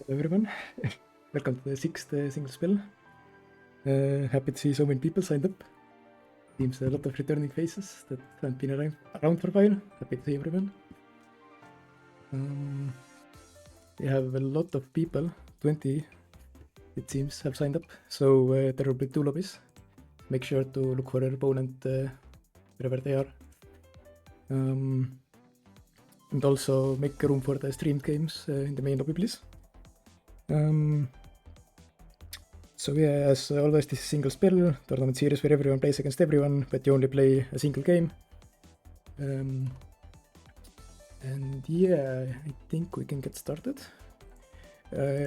Hello everyone, welcome to the 6th single spell. Happy to see so many people signed up. Seems a lot of returning faces that haven't been around for a while. Happy to see everyone. We have a lot of people, 20 it seems, have signed up, so there will be 2 lobbies. Make sure to look for your opponent wherever they are. And also make room for the streamed games in the main lobby, please. So yeah, as always, this is single spell tournament series where everyone plays against everyone, but you only play a single game. And yeah, I think we can get started.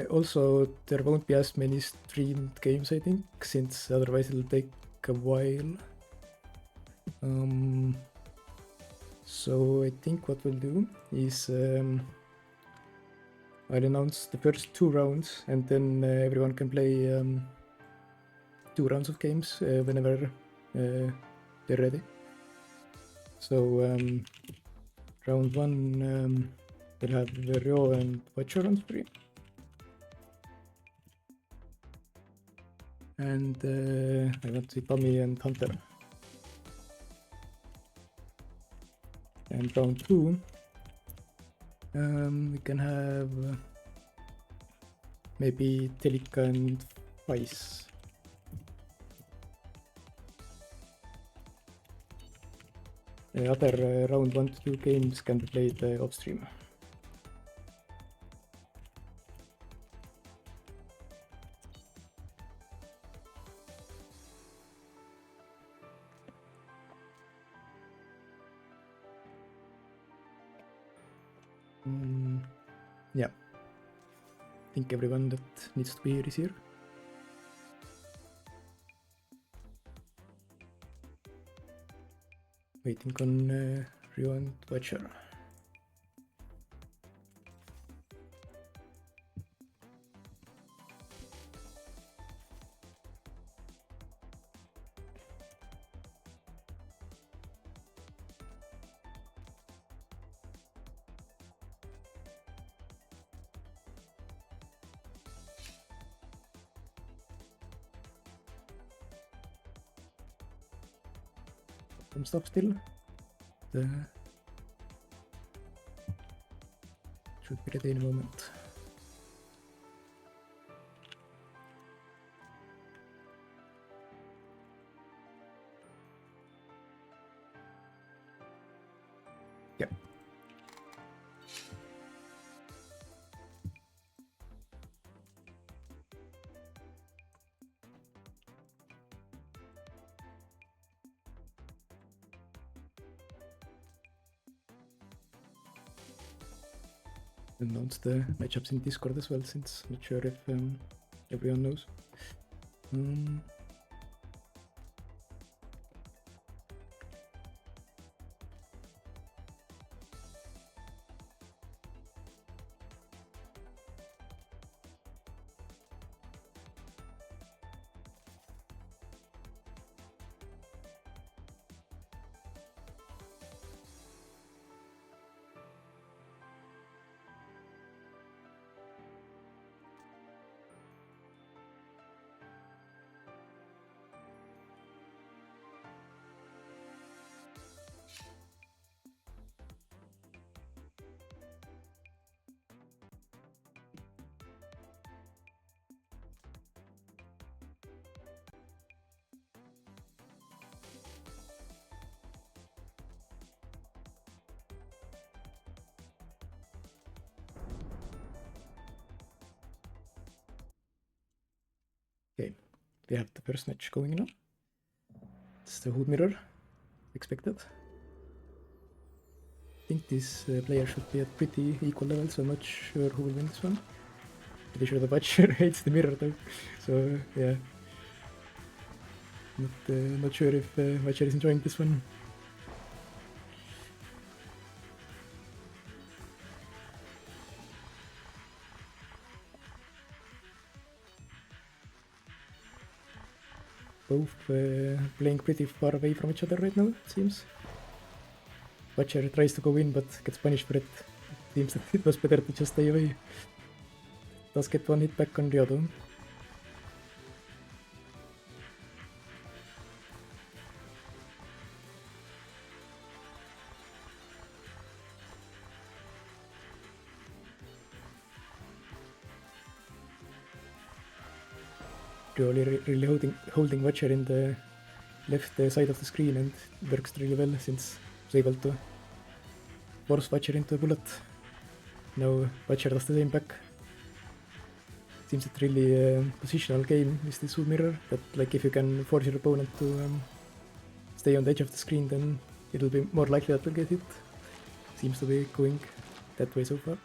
Also, there won't be as many streamed games, I think, since otherwise it'll take a while. So I think what we'll do is I'll announce the first 2 rounds, and then everyone can play 2 rounds of games whenever they're ready. So round 1 we'll have Fdreo and Watcher on screen. And I want to see Tommy and Hunter. And round 2 we can have maybe Telika and Fice. Other round 1 to 2 games can be played off stream. Yeah, I think everyone that needs to be here is here. Waiting on Rio and Watcher. Some stuff still. Should be ready in a moment. Yeah. Announce the matchups in Discord as well, since I'm not sure if everyone knows. Okay, we have the first match going now. It's the Hood Mirror, expected. I think this player should be at pretty equal level, so I'm not sure who will win this one. Pretty sure the Watcher hates the mirror though, so yeah. Not sure if Watcher is enjoying this one. Both playing pretty far away from each other right now, it seems. Watcher tries to go in but gets punished for it. Seems that it was better to just stay away. does get one hit back on Ryodo. Really holding Watcher in the left side of the screen, and works really well since was able to force Watcher into a bullet. Now Watcher does the same back. Seems it's really a positional game with this wood mirror, that like if you can force your opponent to stay on the edge of the screen, then it'll be more likely that will get hit. Seems to be going that way so far.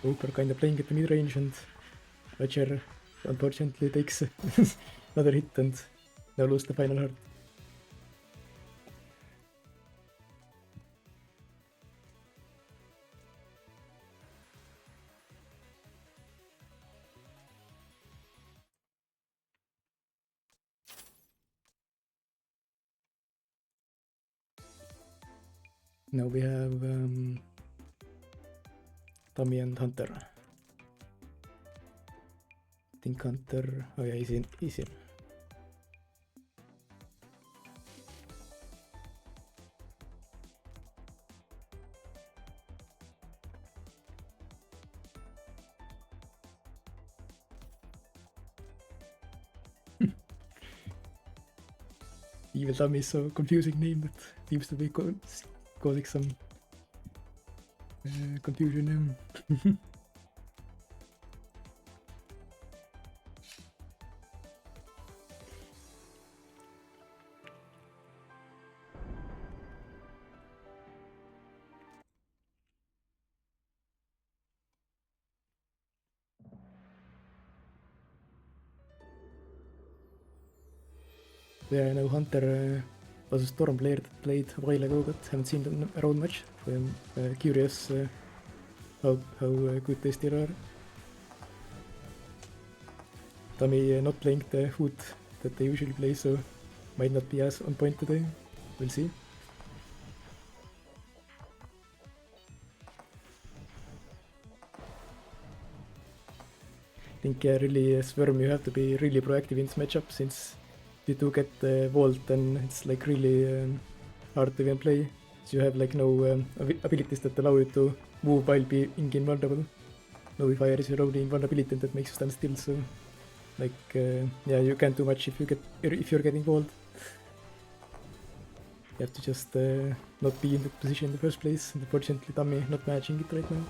Cooper kinda playing at the mid-range, and Watcher unfortunately takes another hit and now loses the final heart. Now we have Tommy and Hunter. I think Hunter, oh yeah, he's in. Evil Tommy is so confusing name, but seems to be causing some confusion. Yeah, I know Hunter was a Storm player that played a while ago, but haven't seen them around much. So I'm curious how good they still are. Tommy not playing the hood that they usually play, so might not be as on point today. We'll see. I think really as Wyrm you have to be really proactive in this matchup, since if you do get the vault, then it's like really hard to even play. So you have like no abilities that allow you to move while being invulnerable. No fire is your only invulnerability that makes you stand still, so like yeah, you can't do much if you're getting vault. You have to just not be in that position in the first place. Unfortunately, Tommy not managing it right now.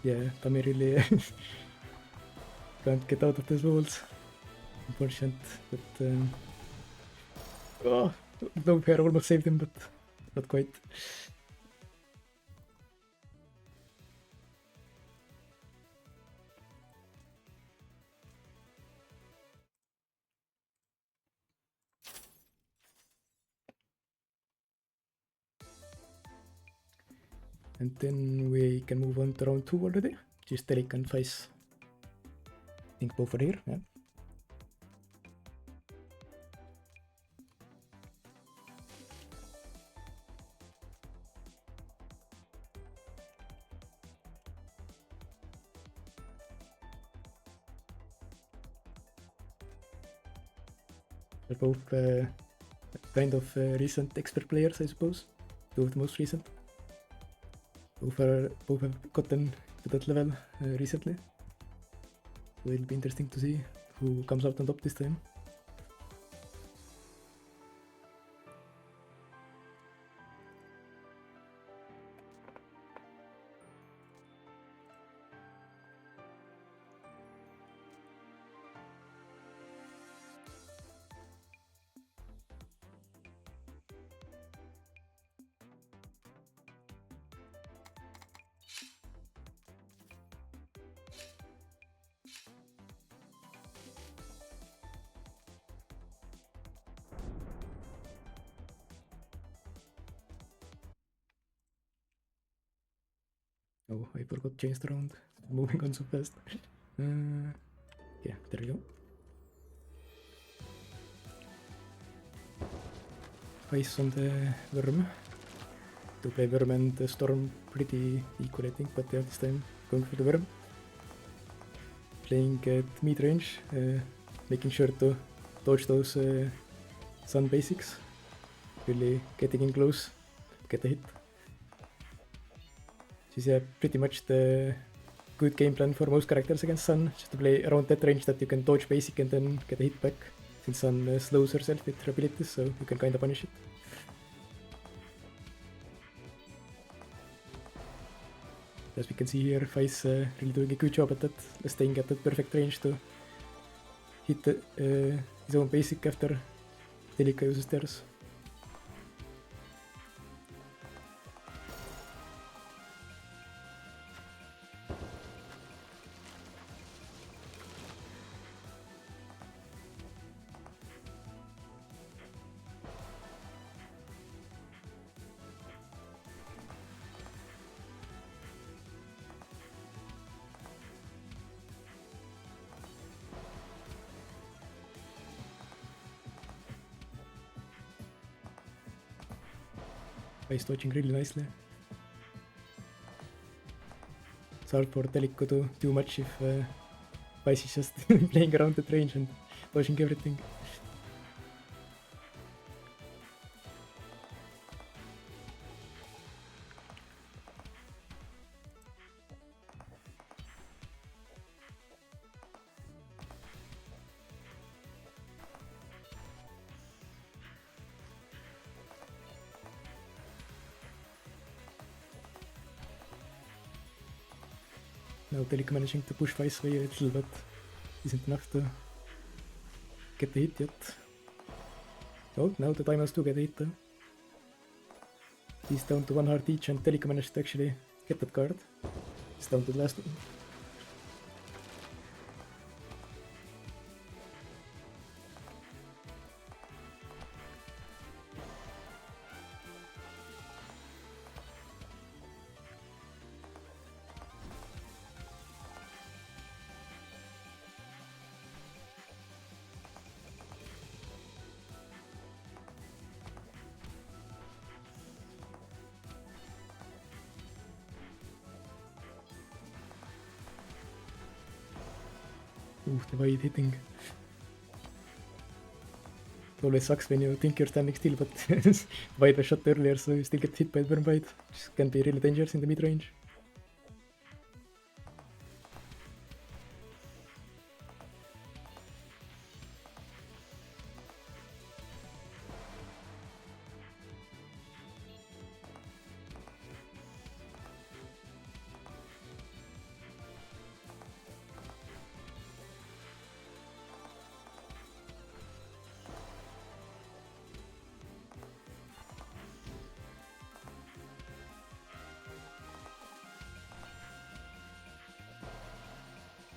Yeah, Tommy really can't get out of those walls. Unfortunate, but oh, Snowfur almost saved him, but not quite. And then we can move on to round 2 already, which is Telika and Fice. I think both are here, yeah. They're both kind of recent expert players, I suppose. Two of the most recent. Both have gotten to that level recently. So it'll be interesting to see who comes out on top this time. Oh, I forgot changed around. Moving on so fast. Yeah, there we go. Fice on the Wyrm. To play Wyrm and Storm pretty equal, I think, but yeah, this time going for the Wyrm. Playing at mid-range, making sure to dodge those sun basics. Really getting in close, get a hit. This is pretty much the good game plan for most characters against Sun, just to play around that range that you can dodge basic and then get a hit back, since Sun slows herself with her abilities, so you can kinda punish it. As we can see here, Fice really doing a good job at that, staying at that perfect range to hit his own basic after Telika uses theirs. Fice dodging really nicely. It's hard for Telika to do much if Fice is just playing around that range and dodging everything. Now Telika managing to push Fice away a little, but isn't enough to get the hit yet. Oh, now the time has to get a hit though. He's down to 1 heart each and Telika managed to actually get that card. He's down to the last one. Ooh, the wide hitting. It always sucks when you think you're standing still, but wide was shot earlier, so you still get hit by the Wyrm Bite, which can be really dangerous in the mid-range.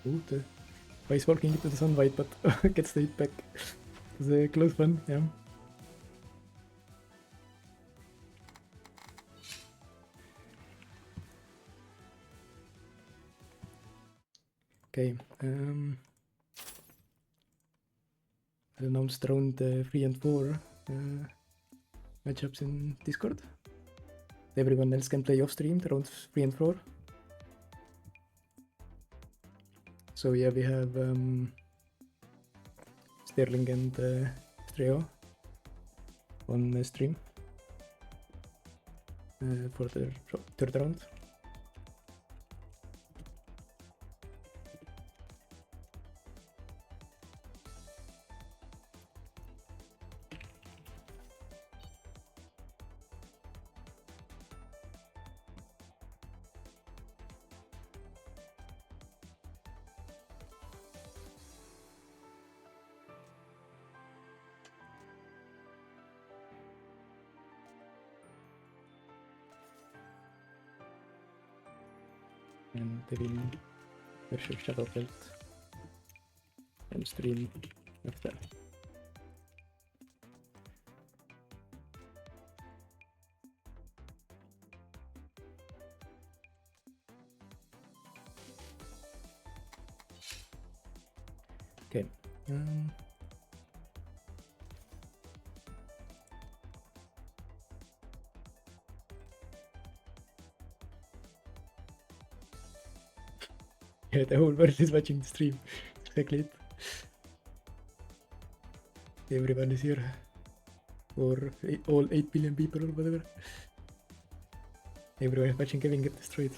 Ooh, the Fice walking into the Sunlight, but gets the hit back. It's a close one, yeah. Okay, I announced round 3 and 4 matchups in Discord. Everyone else can play off-stream rounds 3 and 4. So yeah, we have Sterling and Fdreo on stream for the third round. And evin versus Shadowpelt and stream after. Okay. Yeah, the whole world is watching the stream. Exactly it. Everyone is here. Or all 8 billion people or whatever. Everyone is watching Kevin get destroyed.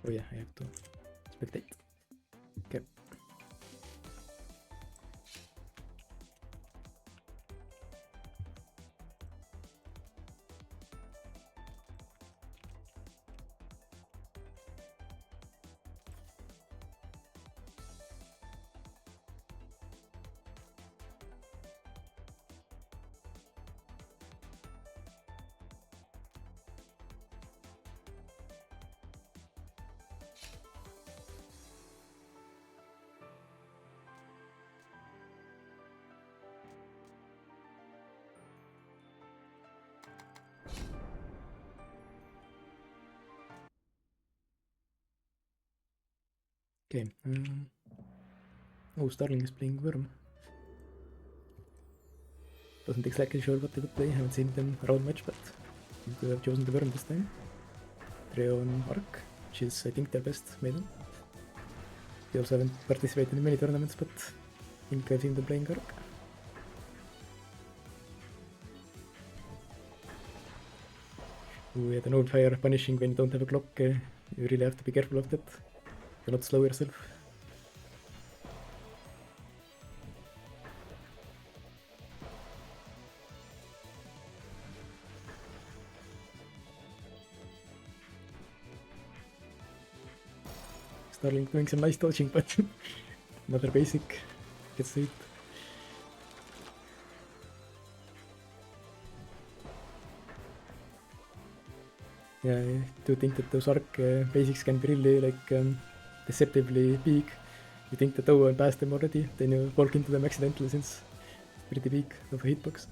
Oh yeah, I have to spectate. Okay. Okay. Oh, Starling is playing Wyrm. Wasn't exactly sure what they would play, haven't seen them around much, but seem to have chosen the Wyrm this time. Fdreo on Arc, which is I think their best Maiden. They also haven't participated in many tournaments, but I think I've seen them playing Arc. Oh yeah, the node fire punishing when you don't have a clock, you really have to be careful of that. Do not slow yourself. Starling doing some nice dodging, but another basic gets hit. Yeah, I do think that those arc basics can be really like deceptively big. You think that oh, I passed them already, then you walk into them accidentally since it's pretty big of a hitbox.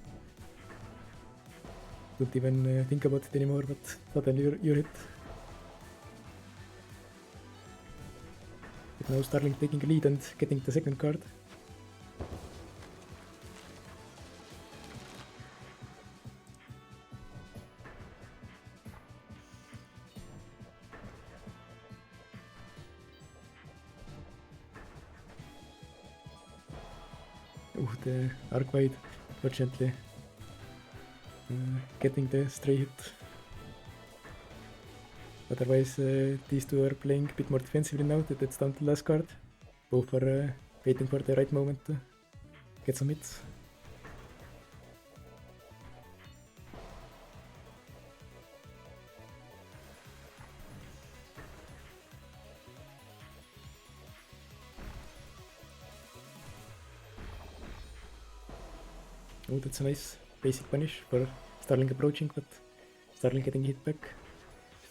Don't even think about it anymore, but suddenly you're hit. But now Starling taking a lead and getting the second card. Oh, the arc wide, fortunately. Getting the stray hit. Otherwise, these two are playing a bit more defensively now that it's down to the last card. Both are waiting for the right moment to get some hits. Oh, that's a nice basic punish for Starling approaching, but Starling getting hit back.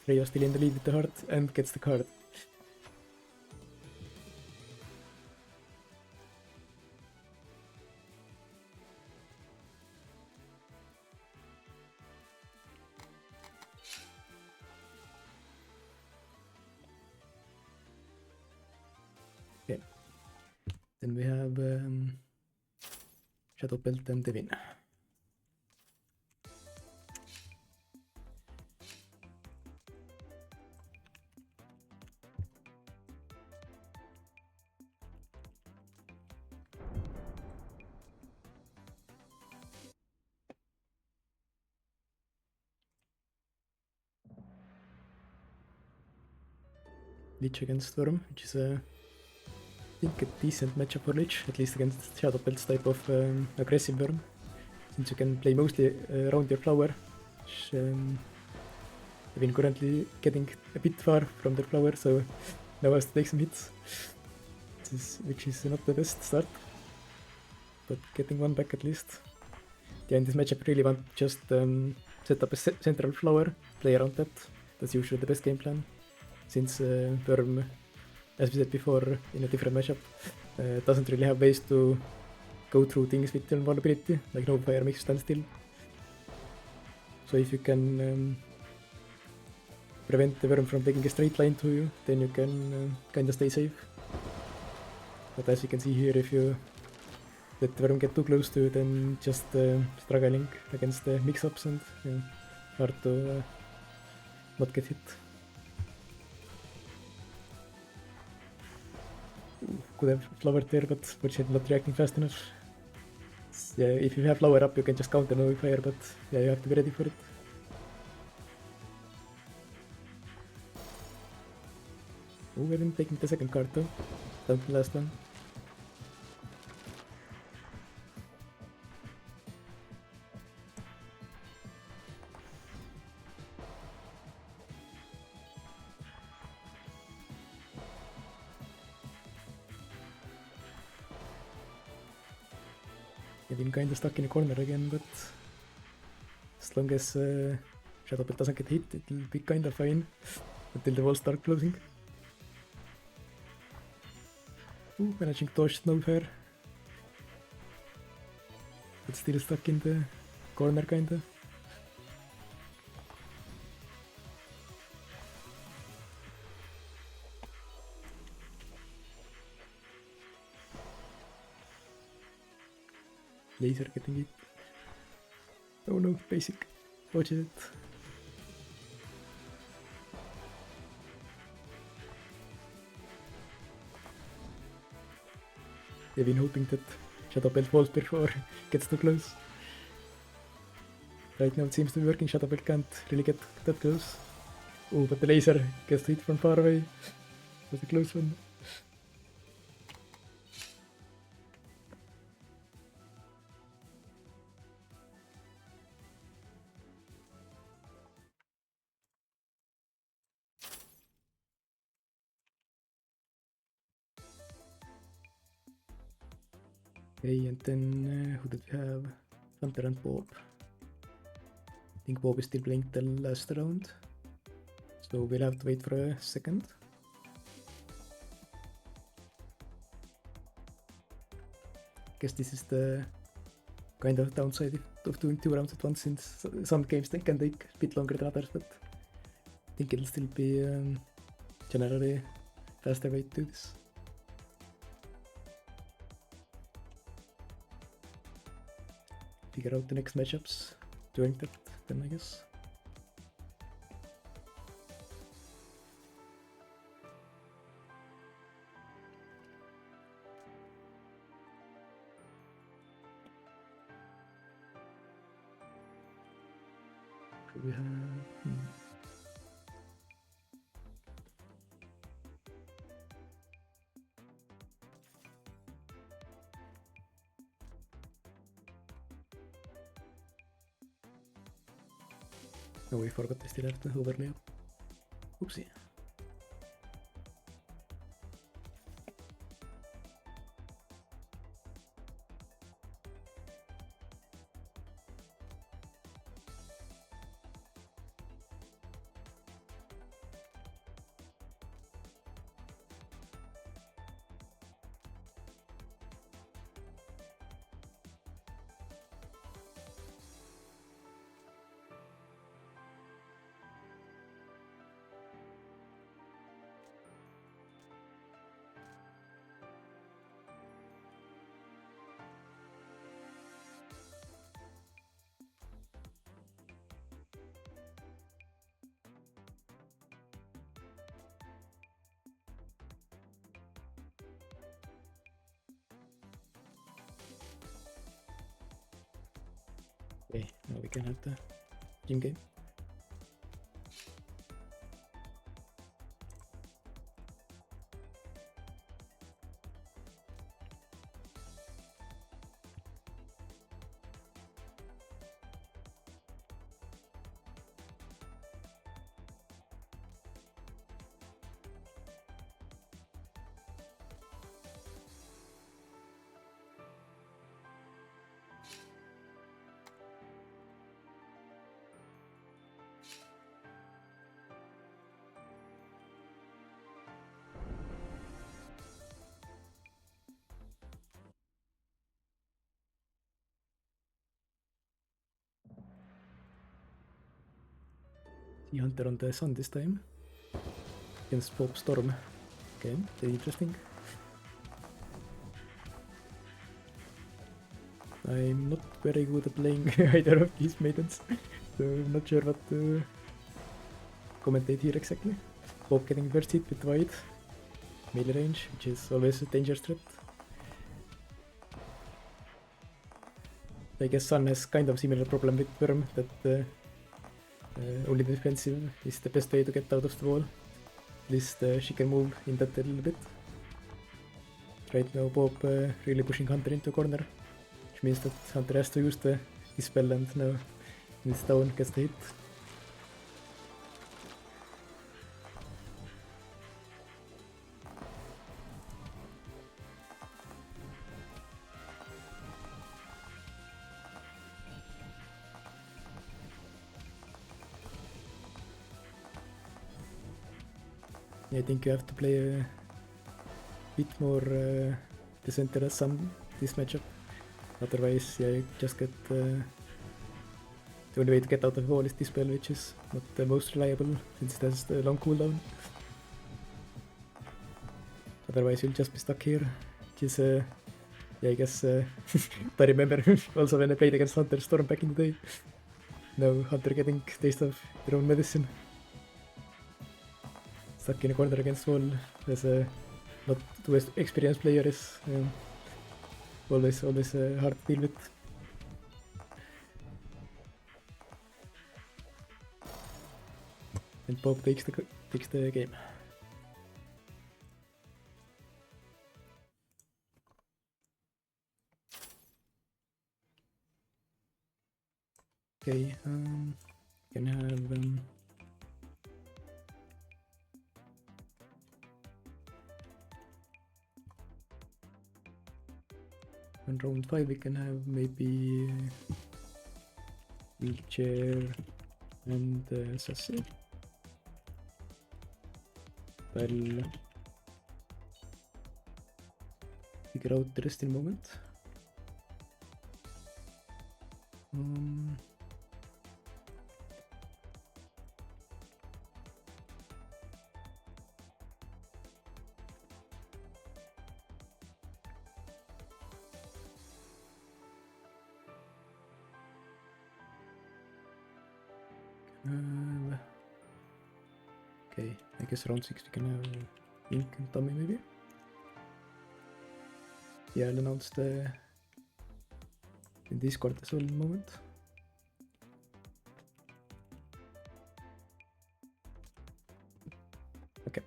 Freya still in the lead with the heart and gets the card. Okay. Then we have Shadowpelt and Evin. Lich against Wyrm, which is I think a decent matchup for Lich, at least against Shadowpelt's type of aggressive Wyrm, since you can play mostly around your flower, which I've been currently getting a bit far from their flower, so now has to take some hits, which is not the best start, but getting one back at least. Yeah, in this matchup I really want to just set up a central flower play around that. That's usually the best game plan, since Wyrm, as we said before in a different matchup, doesn't really have ways to go through things with invulnerability, like no fire makes you stand still. So if you can prevent the Wyrm from taking a straight line to you, then you can kinda stay safe. But as you can see here, if you let the Wyrm get too close to you, then just struggling against the mix-ups and hard to not get hit. Could have flowered there, but fortunately not reacting fast enough. Yeah, if you have flower up, you can just counter no fire, but yeah, you have to be ready for it. Oh, we've been taking the second card though, down to the last one. I've been kinda stuck in a corner again, but as long as Shadowpelt doesn't get hit, it'll be kinda fine until the walls start closing. Ooh, managing to dodge Snowfur. But still stuck in the corner kinda. Laser getting it. Oh no, basic. Watch it. They've been hoping that Shadowpelt falls before it gets too close. Right now it seems to be working, Shadowpelt can't really get that close. Oh, but the laser gets hit from far away. It was a close one. Okay, and then who did we have? Thunder and Bob. I think Bob is still playing the last round, so we'll have to wait for a second. Guess this is the kind of downside of doing 2 rounds at once, since some games they can take a bit longer than others, but I think it'll still be generally a faster way to do this. Figure out the next matchups during that then, I guess. Should we have... Oh, we forgot I still have the overlay. Oopsie. Okay, now we can have the gym game. See Hunter on the sun this time. Against BobTheBobbitStorm. Okay, very interesting. I'm not very good at playing either of these maidens, so I'm not sure what to commentate here exactly. Bob getting first hit with wide melee range, which is always a dangerous threat. I guess Sun has kind of similar problem with Wyrm, that only defensive is the best way to get out of the wall. At least she can move in that a little bit. Right now Bob really pushing Hunter into a corner, which means that Hunter has to use the Dispel, and now it's down, gets the hit. I think you have to play a bit more the center as Sun this matchup. Otherwise, yeah, you just get the only way to get out of the wall is Dispel, which is not the most reliable since it has the long cooldown. Otherwise, you'll just be stuck here, which is yeah, I guess I remember also when I played against Hunter Storm back in the day. Now Hunter getting taste of their own medicine. Stuck in a corner against wall as a not too experienced player is always hard to deal with. And Bob takes the game. Okay, can have on round 5 we can have maybe wheelchair and sassy. I'll figure out the rest in a moment. Okay, I guess round 6 we can have Ink and Tommy maybe. Yeah, I'll announce the in Discord as well in a moment. Okay.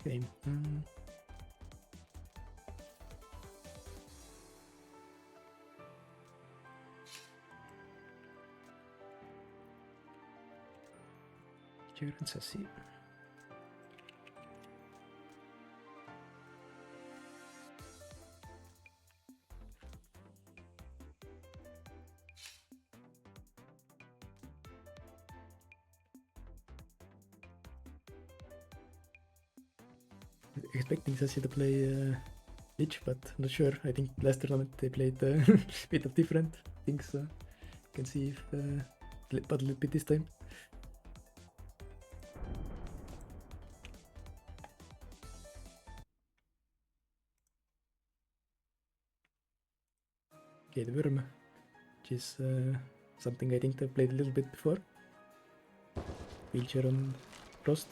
Okay. Chair and sassy. Expecting Sassy to play Lich, but not sure. I think last tournament they played a bit of different things. You can see if but a little bit this time. Okay, the Wyrm, which is something I think they played a little bit before. Wheelchair on Frost,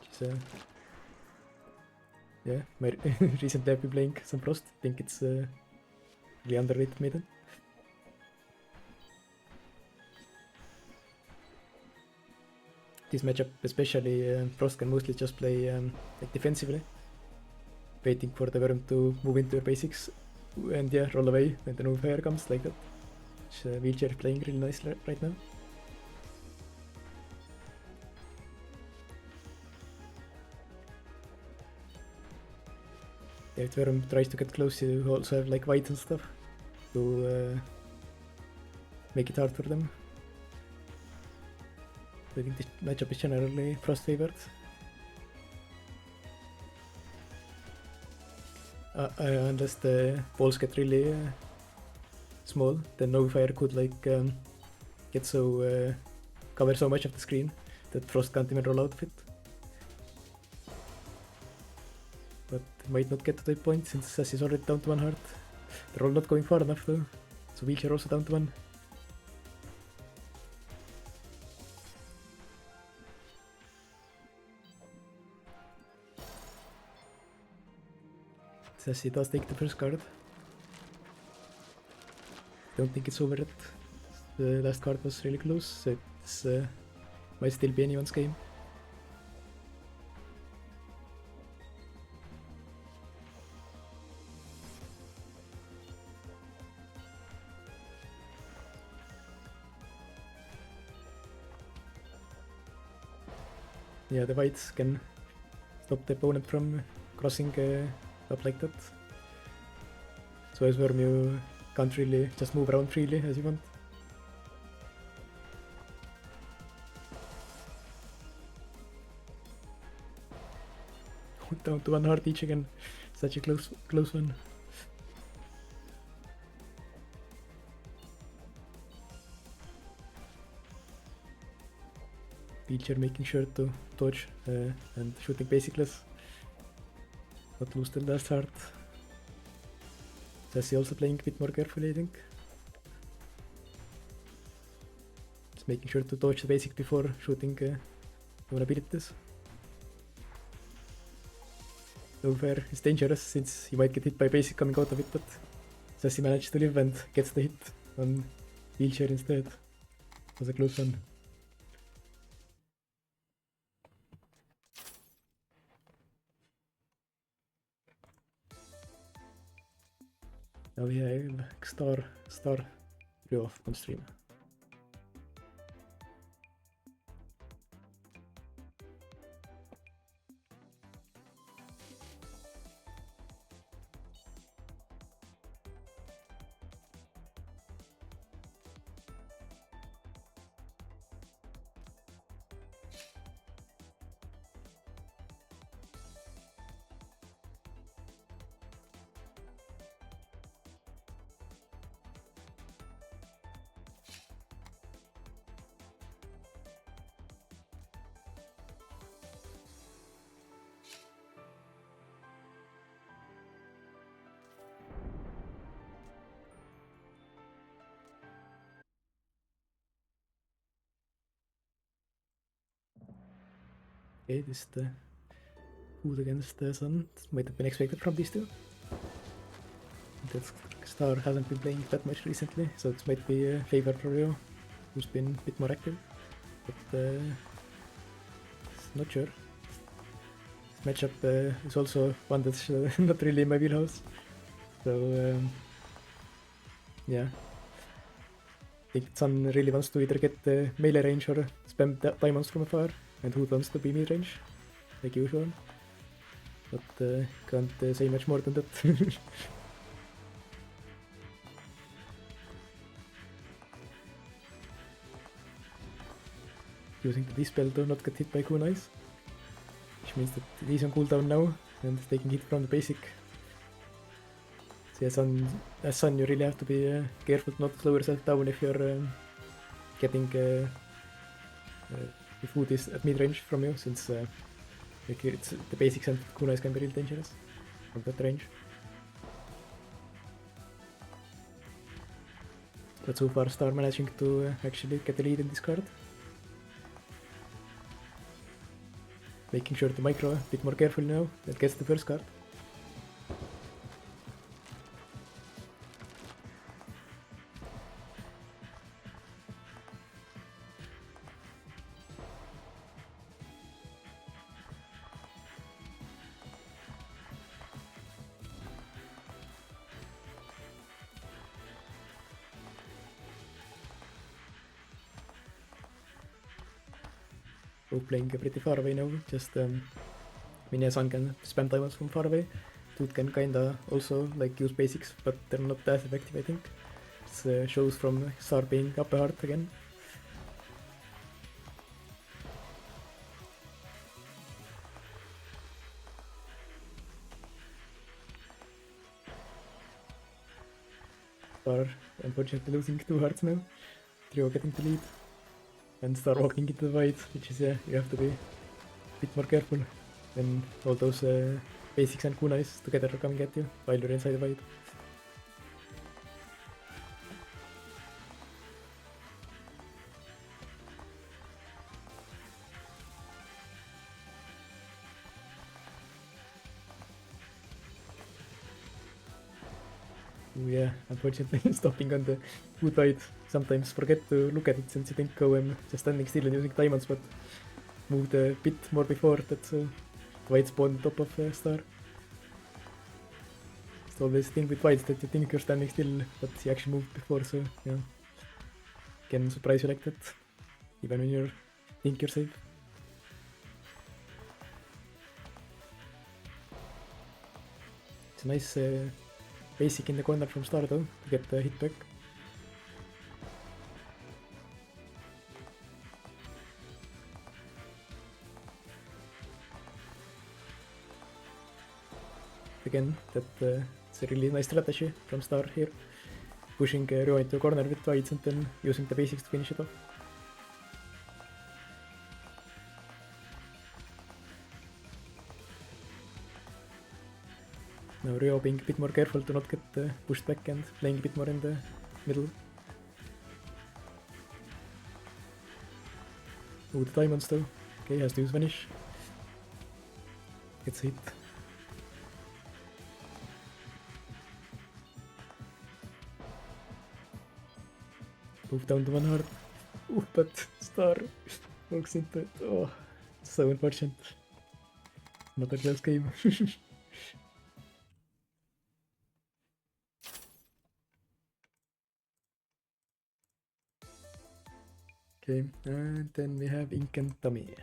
which is yeah, recently I've been playing some Frost. I think it's really underrated Maiden. This matchup especially, Frost can mostly just play like defensively, waiting for the Wyrm to move into your basics and yeah, roll away when the new fire comes like that. Which Wheelchair is playing really nice right now. Yeah, if Wyrm tries to get close, you also have like white and stuff to make it hard for them. I think this matchup is generally Frost favored. Unless the balls get really small, then no fire could like get so cover so much of the screen that Frost can't even roll out of it. But might not get to that point since Sassy is already down to 1 heart. They're all not going far enough though, so Wheelchair also down to 1. Sassy does take the first card. Don't think it's over yet. The last card was really close, so it's might still be anyone's game. Yeah, the whites can stop the opponent from crossing up like that. So as Wyrm, you can't really just move around freely as you want. Down to 1 heart each again. Such a close one. Wheelchair making sure to dodge and shooting basicless. Not lose the last heart. Sassy also playing a bit more carefully, I think. Just making sure to dodge the basic before shooting own abilities. Snowfur is dangerous since he might get hit by basic coming out of it, but Sassy managed to live and gets the hit on Wheelchair instead. It was a close one. Now we have Fdreo on stream. Okay, this is the food against the sun. This might have been expected from these two. That Star hasn't been playing that much recently, so this might be a favor for Fdreo, who's been a bit more active. But not sure. This matchup is also one that's not really in my wheelhouse. So yeah. I think Sun really wants to either get the melee range or spam diamonds from afar, and Hood wants to be mid-range, like usual. But can't say much more than that. Using the dispel to not get hit by kunais, which means that he's on cooldown now and taking hit from the basic. So yeah, as Sun, you really have to be careful not to slow yourself down if you're getting the food is at mid-range from you, since like the basics and kunais can be real dangerous from that range. But so far Star managing to actually get the lead in this card. Making sure to micro a bit more careful now, that gets the first card. Playing pretty far away now, just Mini Sun can spam diamonds from far away. dude can kinda also like use basics, but they're not as effective, I think. It shows from Star being up a heart again. Star unfortunately losing 2 hearts now. Trio getting the lead. And Star walking into the void, which is, you have to be a bit more careful when all those basics and kunais together are coming at you while you're inside the void. Yeah, unfortunately stopping on the good void. Sometimes forget to look at it since you think, oh, I'm just standing still and using diamonds, but moved a bit more before that the void spawned on top of Star. It's always thing with voids that you think you're standing still, but he actually moved before, so yeah. Can surprise you like that, even when you think you're safe. It's a nice basic in the corner from Star though, to get the hit back. Again, that's a really nice strategy from Star here. Pushing Ryo into a corner with voids and then using the basics to finish it off. Now Ryo being a bit more careful to not get pushed back and playing a bit more in the middle. Oh, the diamonds though. Okay, has to use Vanish. Gets hit. Move down to 1 heart. Oh, but Star walks into it. Oh, so unfortunate. Not a close game. Okay, and then we have Ink and Tommy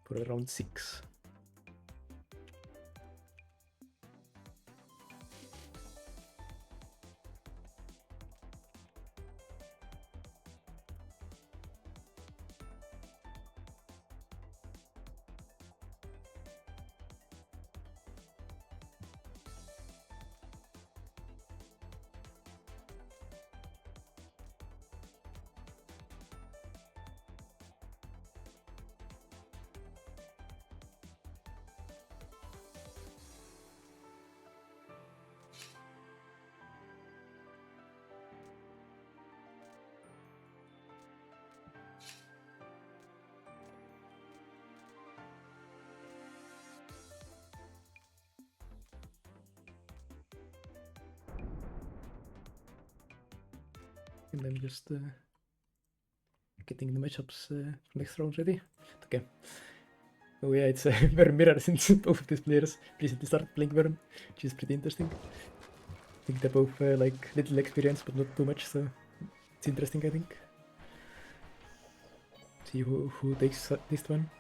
for round 6. And I'm just getting the matchups next round ready. Okay. Oh yeah, it's Wyrm mirror since both of these players recently started playing Wyrm, which is pretty interesting. I think they both like little experience, but not too much, so it's interesting, I think. See who takes this one.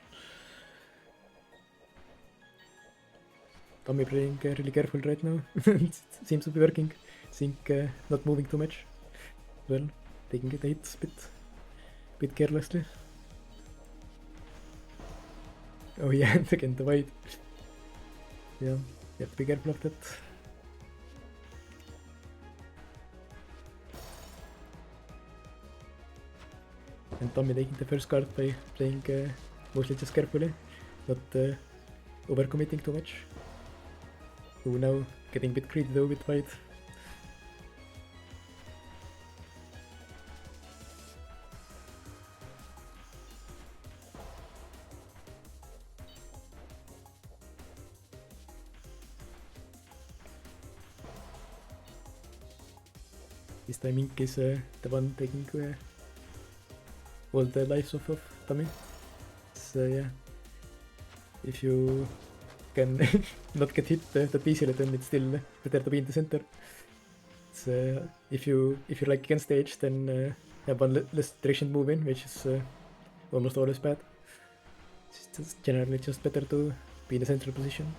Tommy playing really careful right now. It seems to be working. Think not moving too much. Well, taking the hits a bit carelessly. Oh yeah, and again the void. Yeah, you have to be careful of that. And Tommy taking the first card by playing mostly just carefully, not overcommitting too much. Oh, now getting a bit greedy though with void. This time Ink is the one taking all the lives off of Tommy. So yeah, if you can not get hit that easily, then it's still better to be in the center. So if you're like against stage, then have one less direction move in, which is almost always bad. It's generally just better to be in a central position.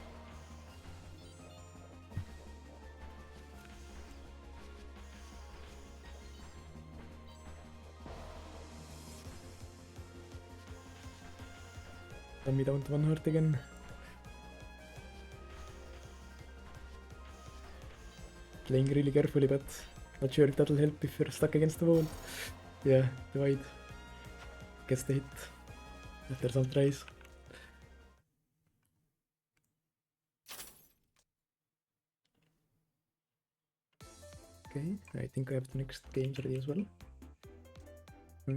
Run me down to 1 heart again. Playing really carefully, but not sure if that'll help if you're stuck against the wall. Yeah, the White gets the hit after some tries. Okay, I think I have the next games ready as well. I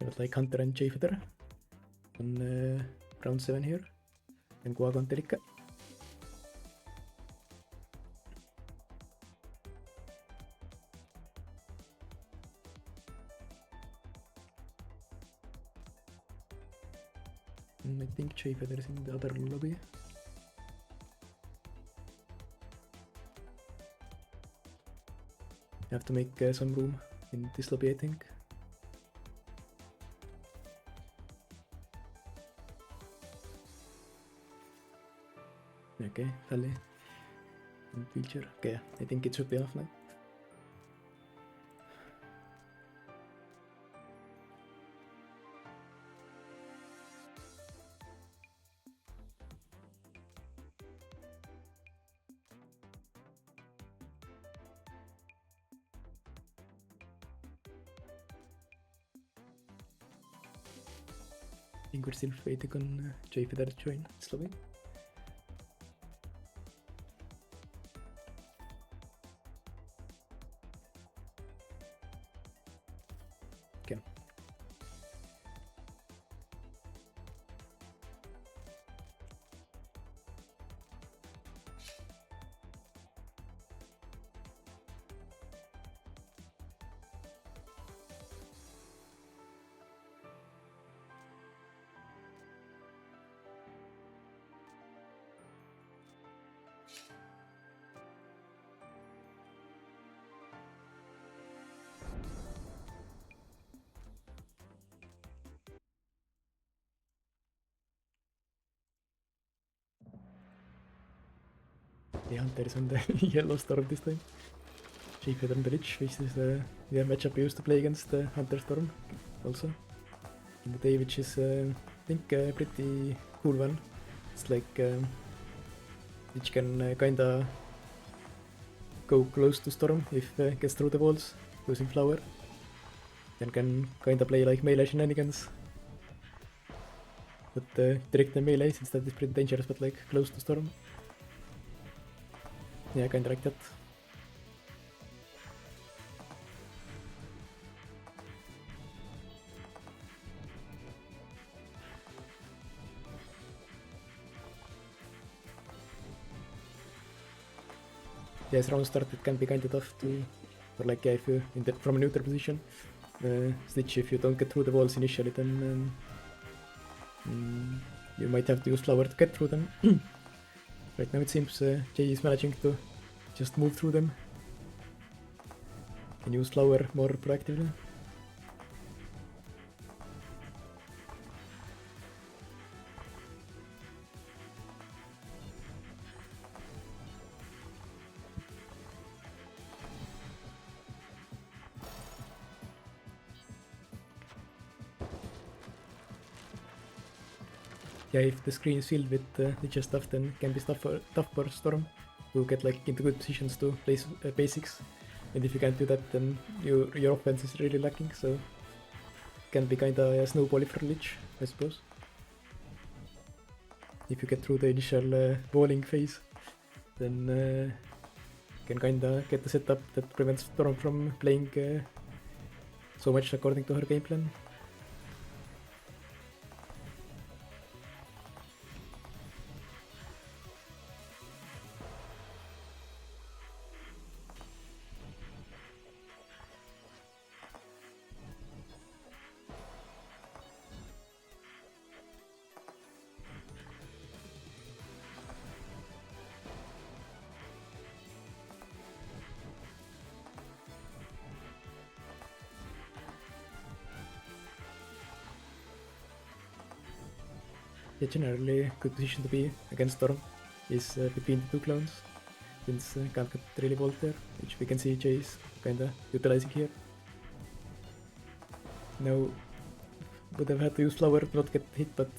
would like Hunter and Jayfeather on round 7 here, and Guago and Telika. I think Jayfeather is in the other lobby. I have to make some room in this lobby, I think. Okay, Fally and wheelchair. Okay, I think it should be enough now. I think we're still waiting on Jayfeather to join this lobby. Okay. The Hunter is on the yellow storm this time. Jayfeather and the Lich, which is the matchup we used to play against the Hunter Storm also. In the day, which is I think a pretty cool one. It's like Lich can kinda go close to Storm if gets through the walls, using Flower. Then can kinda play like melee shenanigans. But direct and melee, since that is pretty dangerous, but like close to Storm. Yeah, kinda like that. Yeah, as round start it can be kinda tough to, or like yeah, if you from a neutral position, Snitch, if you don't get through the walls initially, then you might have to use Flower to get through them. Right now it seems Jay is managing to just move through them and use Flower more proactively. Yeah, if the screen is filled with Lich's stuff, then it can be tough for Storm to get like into good positions to play basics. And if you can't do that, then your offense is really lacking, so it can be kinda snowbally for Lich, I suppose. If you get through the initial walling phase, then you can kinda get the setup that prevents Storm from playing so much according to her game plan. Yeah, generally good position to be against Storm is between the two clones, since can't get really vault there, which we can see Chase kinda utilizing here. Now would have had to use Flower to not get hit, but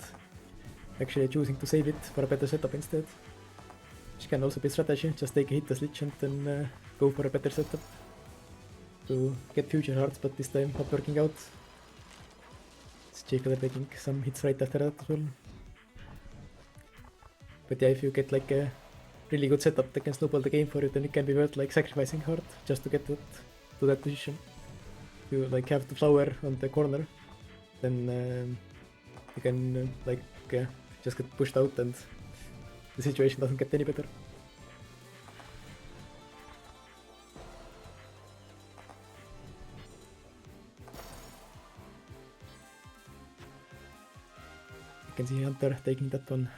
actually choosing to save it for a better setup instead. Which can also be a strategy, just take a hit as Lich and then go for a better setup to get future hearts, but this time not working out. It's Jacob taking some hits right after that as well. But yeah, if you get like a really good setup that can snowball the game for you, then it can be worth like sacrificing heart just to get that to that position. If you like have the flower on the corner, then you can just get pushed out and the situation doesn't get any better. You can see Hunter taking that one.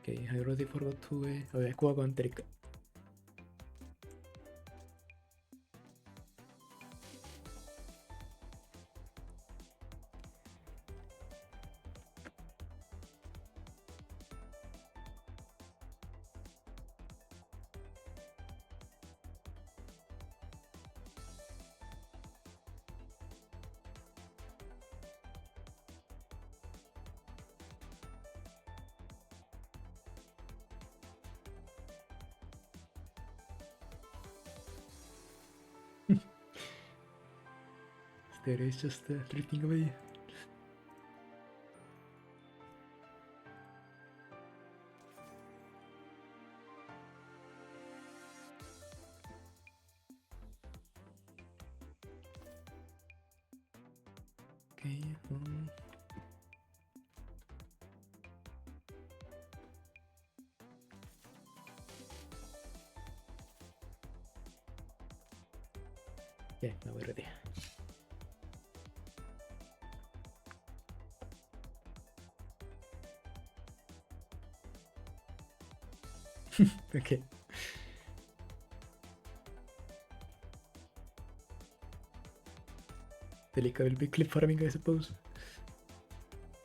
Okay, I already forgot who... oh yeah, Guago and Telika. Asteri is just drifting away. Okay, yeah, now we're ready. Okay. Telika will be clip farming, I suppose,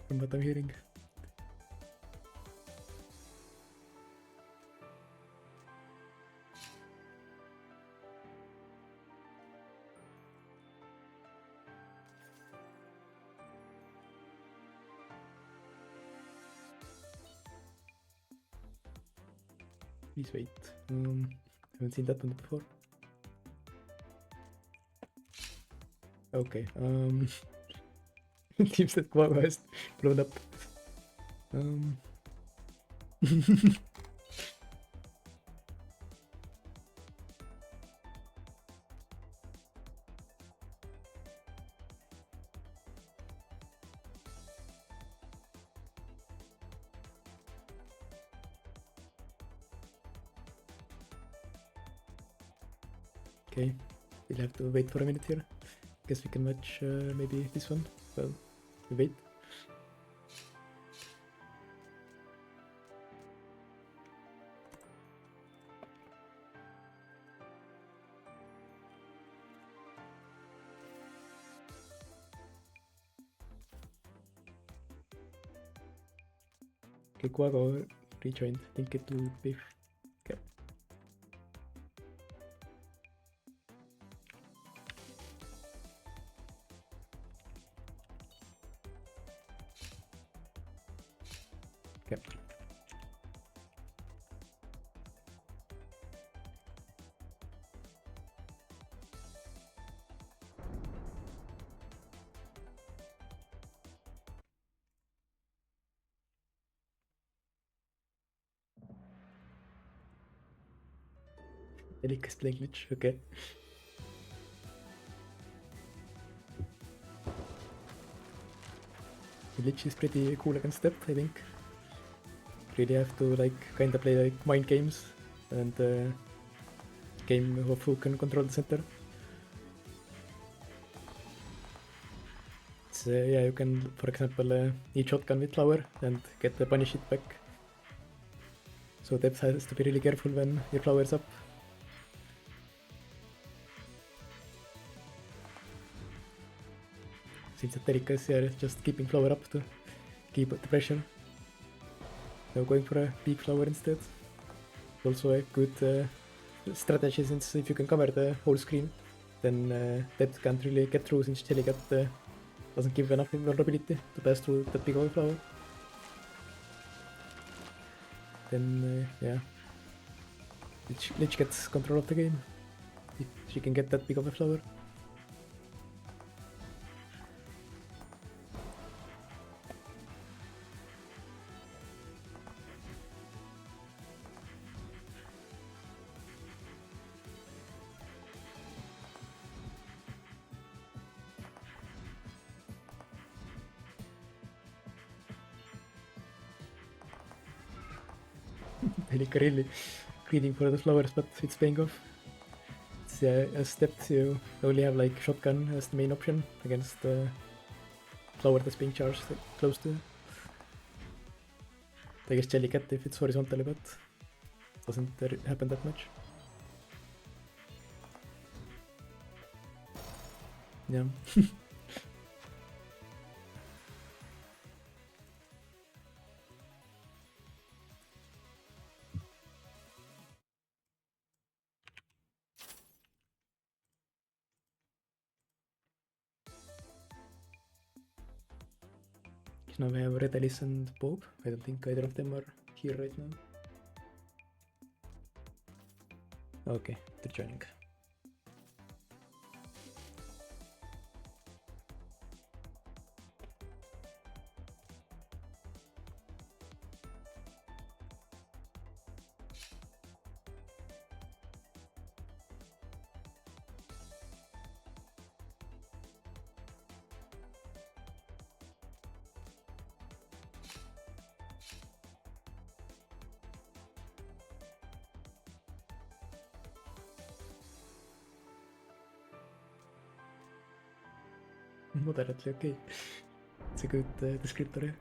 from what I'm hearing. Please wait. Haven't seen that one before. Okay. It seems that Guago has blown up. Okay, we'll have to wait for a minute here. Guess we can match maybe this one. Well, we wait. Okay, Guago rejoined. I think it will be... Okay. Okay. Telika is playing Lich, okay. The Lich is pretty cool against that, I think. Really have to like kinda play like mind games and game of who can control the center. So yeah, you can, for example, eat shotgun with flower and get the punish hit back. So depth has to be really careful when your flower's up. Since the Telika is here, just keeping flower up to keep the pressure. Now going for a big flower instead. Also a good strategy, since if you can cover the whole screen, then that can't really get through, since Telika doesn't give enough vulnerability to pass through that big of a flower. Then yeah, Lich gets control of the game if she can get that big of a flower. Telika really greeding for the flowers, but it's paying off. It's a step you only have like shotgun as the main option against the flower that's being charged close to. I guess Jellycat if it's horizontally, but doesn't happen that much. Yeah. Now we have RedAlice and Bob. I don't think either of them are here right now. Okay, they're joining. Moderately okay. It's a good descriptor.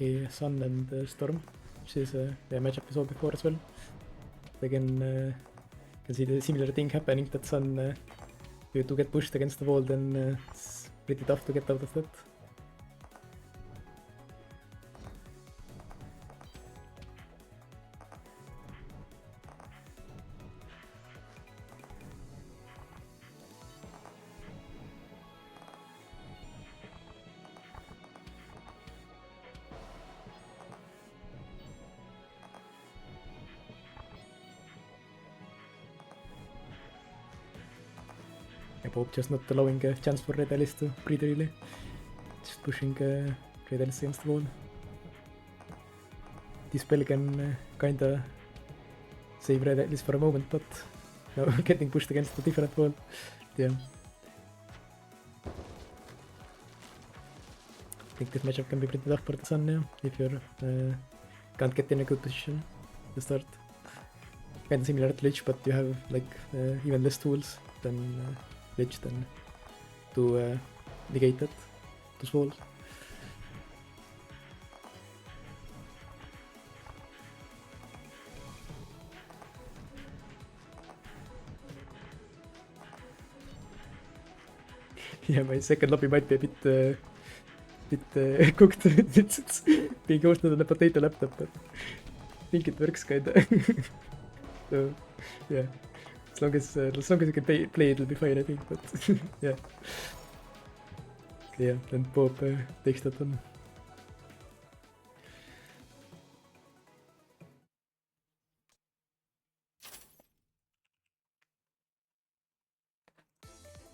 Okay, Sun and Storm, which is a matchup we saw before as well. Again, can see the similar thing happening, that Sun, if you do get pushed against the wall, then it's pretty tough to get out of that. Bob just not allowing a chance for RedAlice to breathe really. Just pushing RedAlice against the wall. This spell can kinda save RedAlice for a moment, but now getting pushed against a different wall. Yeah. I think this matchup can be pretty tough for the Sun now, if you can't get in a good position to start. Kinda similar to Lich, but you have like even less tools than Lich then to negate that, those walls. Yeah, my second lobby might be a bit cooked. It's being hosted on a potato laptop, but I think it works kinda. So yeah. As long as you can play, it'll be fine, I think. But yeah, okay, yeah. Then Bob takes that one.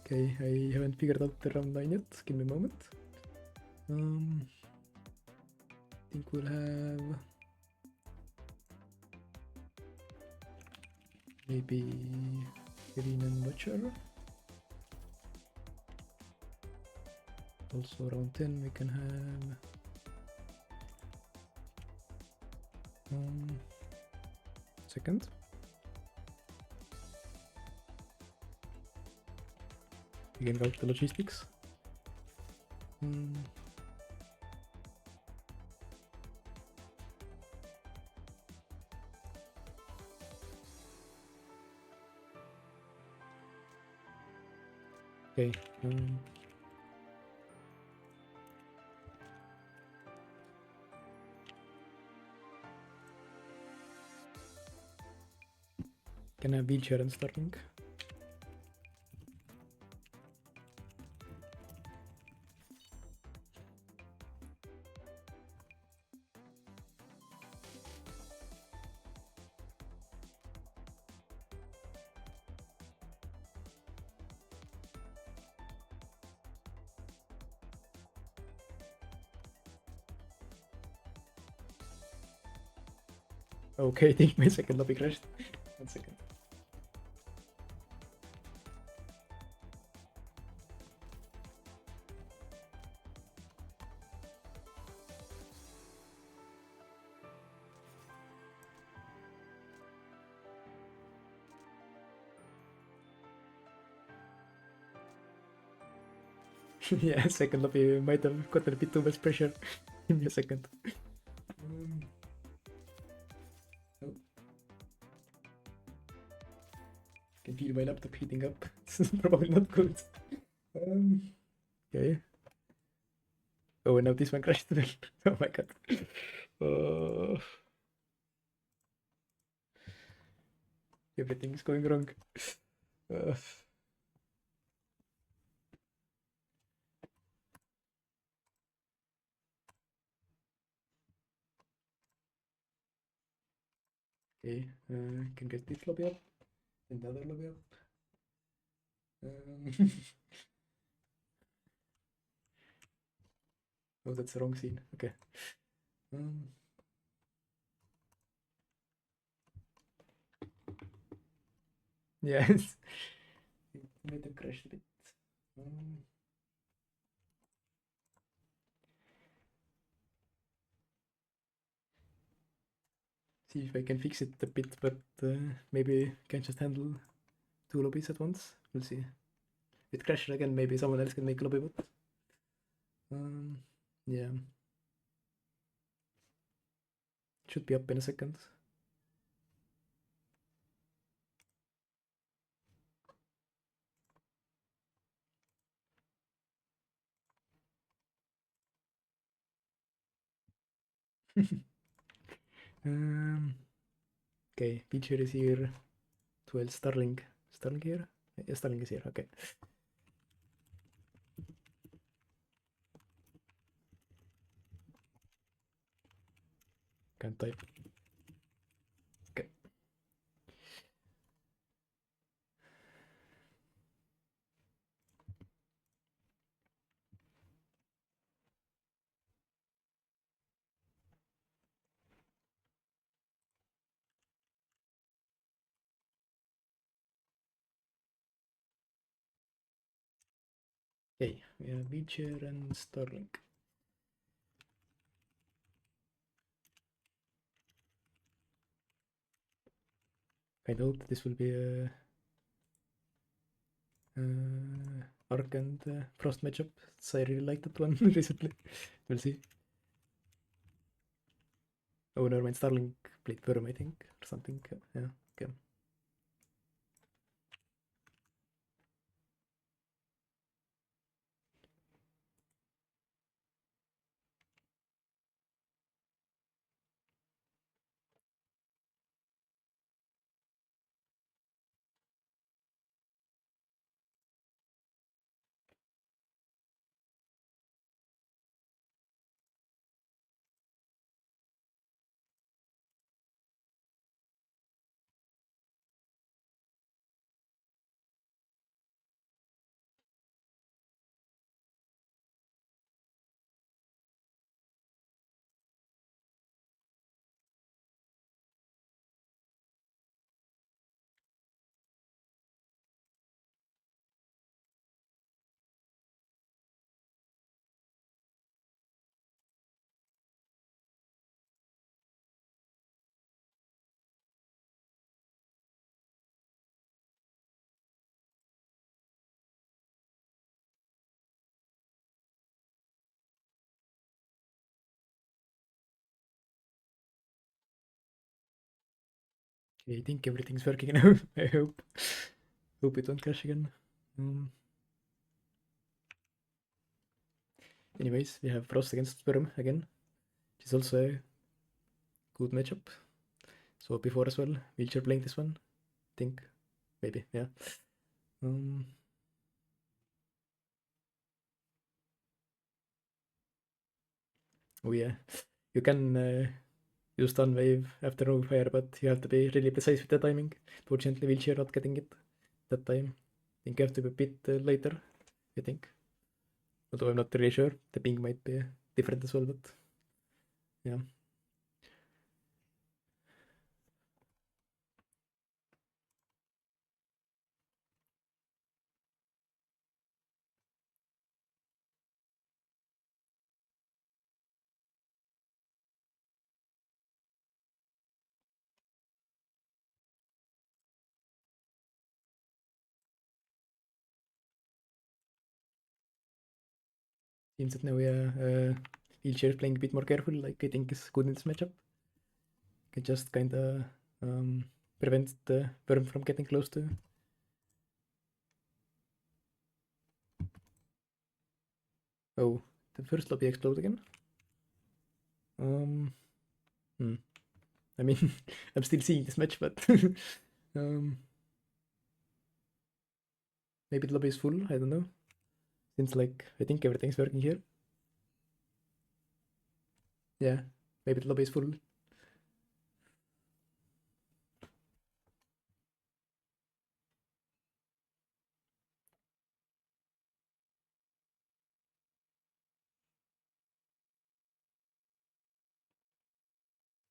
Okay, I haven't figured out the round 9 yet. Give me a moment. I think we'll have maybe Evin and Butcher. Also round 10 we can have second. Figuring out the logistics. Okay. Can I have wheelchair and starting? Okay, I think my second lobby crashed. 1 second. Yeah, second lobby might have gotten a bit too much pressure. Give me a second. Oh. Can feel my laptop heating up. This is probably not good. Okay. Oh, and now this one crashed. Oh my god. Everything's going wrong. Okay, can get this lobby up, and the other lobby up. Oh, that's the wrong scene. Okay. Yeah, it made them crash a bit. See if I can fix it a bit, but maybe I can just handle 2 lobbies at once. We'll see. If it crashes again, maybe someone else can make a lobby bot. Yeah. Should be up in a second. Okay, feature is here. 12 Starling. Starling here? Yeah, Starling is here, okay. Can't type. Okay. Okay, we have Wheelchair and Starling. I hope this will be a Arc and Frost matchup. So I really liked that one recently. We'll see. Oh, never mind. Starling played Wyrm, I think, or something. Yeah, okay. Okay, I think everything's working now. I hope it don't crash again. Anyways, we have Frost against Wyrm again, which is also a good matchup. So before as well, wheelchair playing this one. Think, maybe, yeah. Oh yeah, you can use stun wave after no fire, but you have to be really precise with the timing. Fortunately, wheelchair not getting it that time. I think you have to be a bit later, I think. Although I'm not really sure. The ping might be different as well, but yeah. Seems that now wheelchair is playing a bit more careful, like I think is good in this matchup. Can just kinda prevent the Wyrm from getting close to. Oh, the first lobby exploded again. Hmm. I mean, I'm still seeing this match, but maybe the lobby is full. I don't know. Seems like I think everything's working here. Yeah, maybe the lobby is full.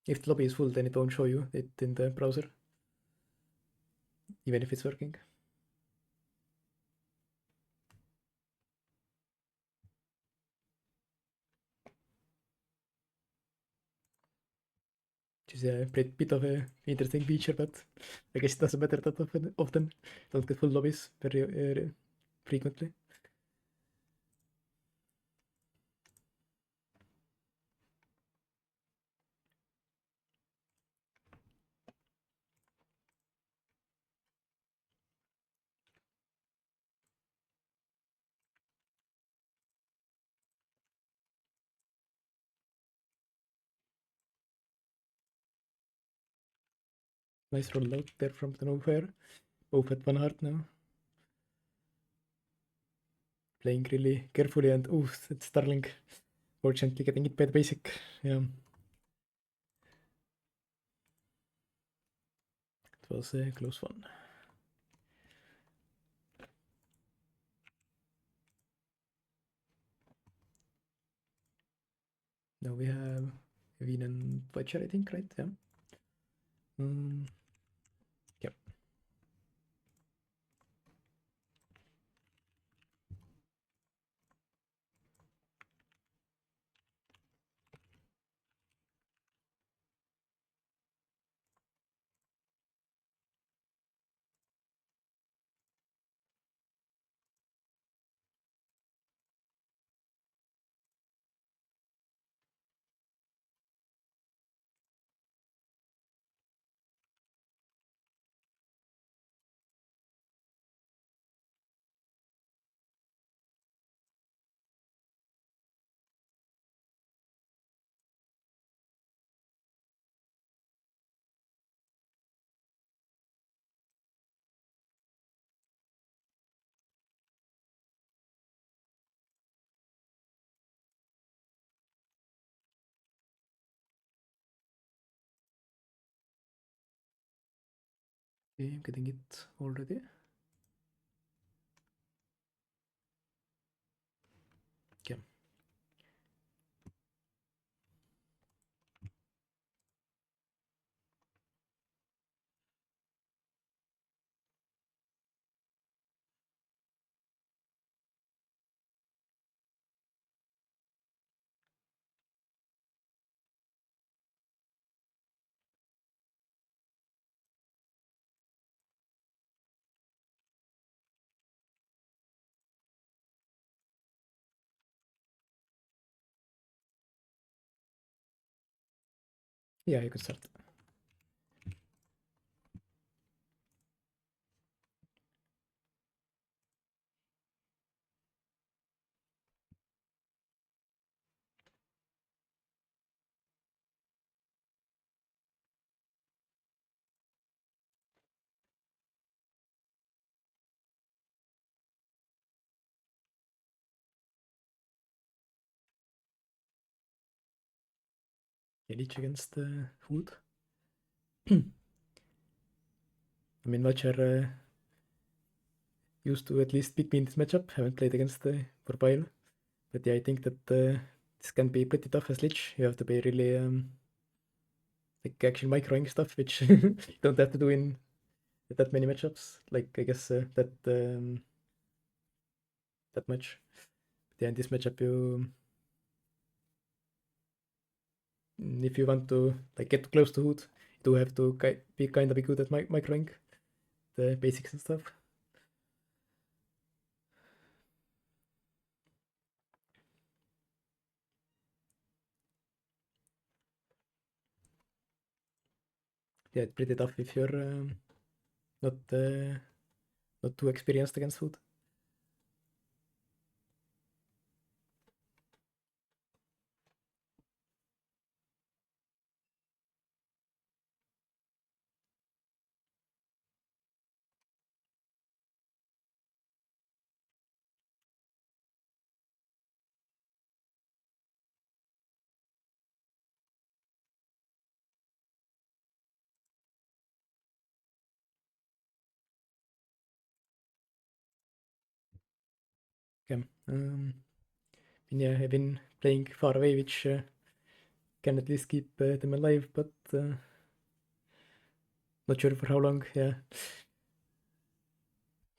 If the lobby is full, then it won't show you it in the browser, even if it's working. Which is a bit of a interesting feature, but I guess it doesn't matter that often. Don't get full lobbies very frequently. Nice rollout there from the Snowfur. Both at 1 heart now. Playing really carefully and oh, it's Starling. Fortunately getting it by the basic. Yeah. It was a close one. Now we have Evin and Butcher, I think, right? Yeah. Yep. Okay, I'm getting it already. Okay. Yeah, you can start. Lich against Hood. I mean, Watcher used to at least beat me in this matchup. Haven't played against for a while. But yeah, I think that this can be pretty tough as Lich. You have to be really like actual microing stuff, which you don't have to do in that many matchups. Like I guess that much. But yeah, in this matchup, if you want to like get close to Hood, you do have to be kind of good at microing the basics and stuff. Yeah, it's pretty tough if you're not not too experienced against Hood. Okay. Yeah, I've been playing far away, which can at least keep them alive, but not sure for how long. Yeah,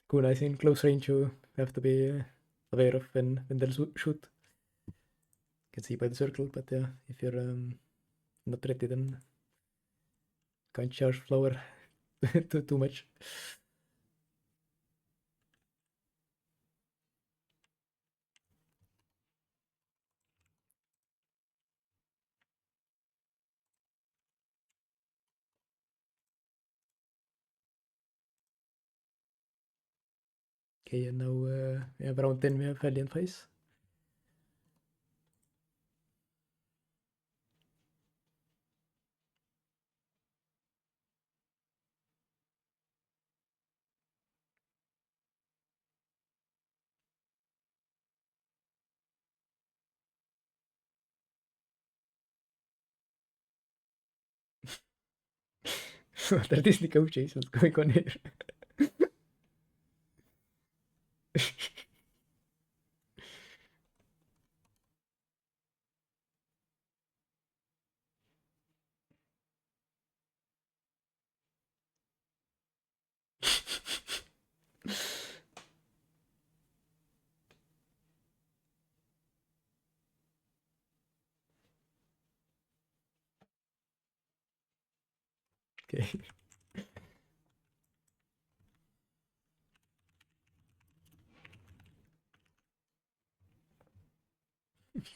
Kuna is in close range. You have to be aware of when they'll shoot. You can see by the circle, but yeah, if you're not ready, then can't charge flower too much. Okay, and now we have around 10, we have Fally and Fice. What are these negotiations going on here? Okay.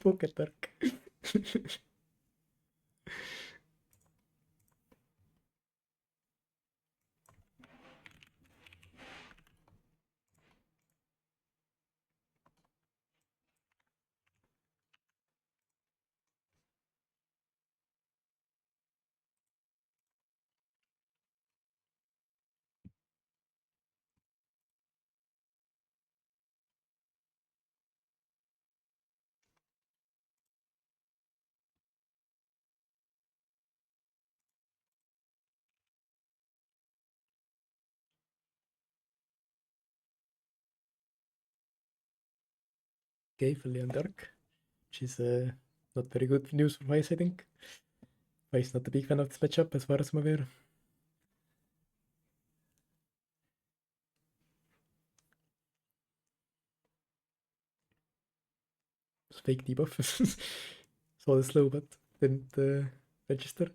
Pocket dark. Okay, Fally and dark, which is not very good news for Vice, I think. Vice not a big fan of this matchup, as far as I'm aware. It's fake debuff. Saw the slow, but didn't register.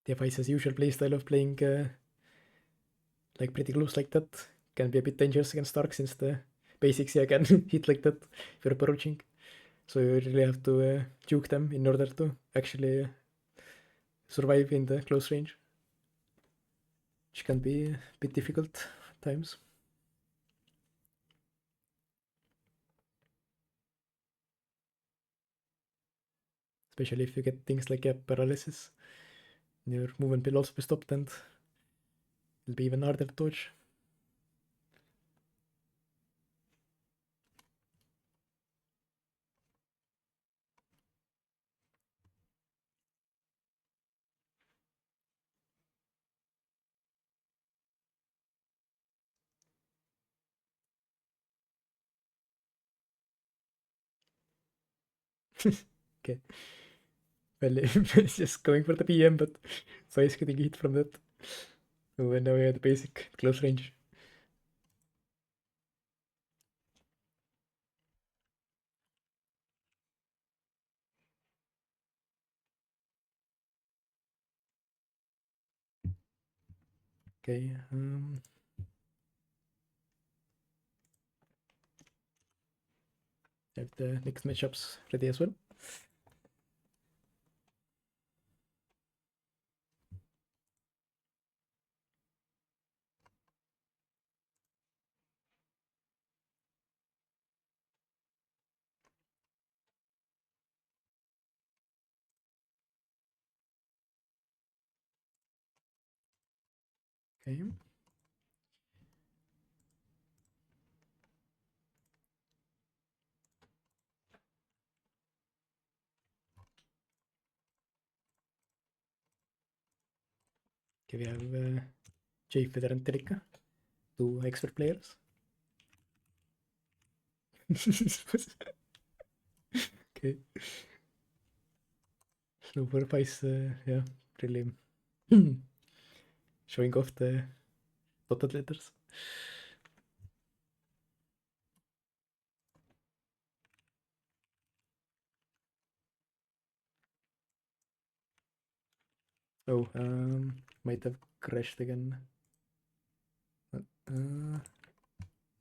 The Vice's usual playstyle of playing like pretty close like that can be a bit dangerous against Stark, since the basics yeah can hit like that if you're approaching. So you really have to juke them in order to actually survive in the close range. which can be a bit difficult at times. Especially if you get things like paralysis. Your movement will also be stopped and it'll be even harder to dodge. Okay. Well, it's just going for the PM, but Fice getting hit from that. So now we had the basic close range. Okay. Have the next matchups ready as well. Okay. Okay, we have Jayfeather and Telika, two expert players. Okay. Snowfur Fice, yeah, really showing off the dotted letters. Oh, might have crashed again.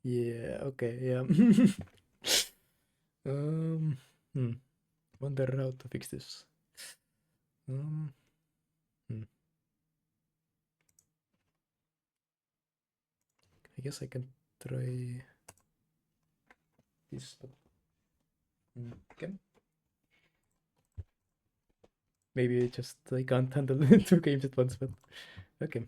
Yeah, okay, yeah. um, hmm. Wonder how to fix this. Um, hmm. I guess I can try this, but okay. Maybe just I can't handle two games at once, but okay.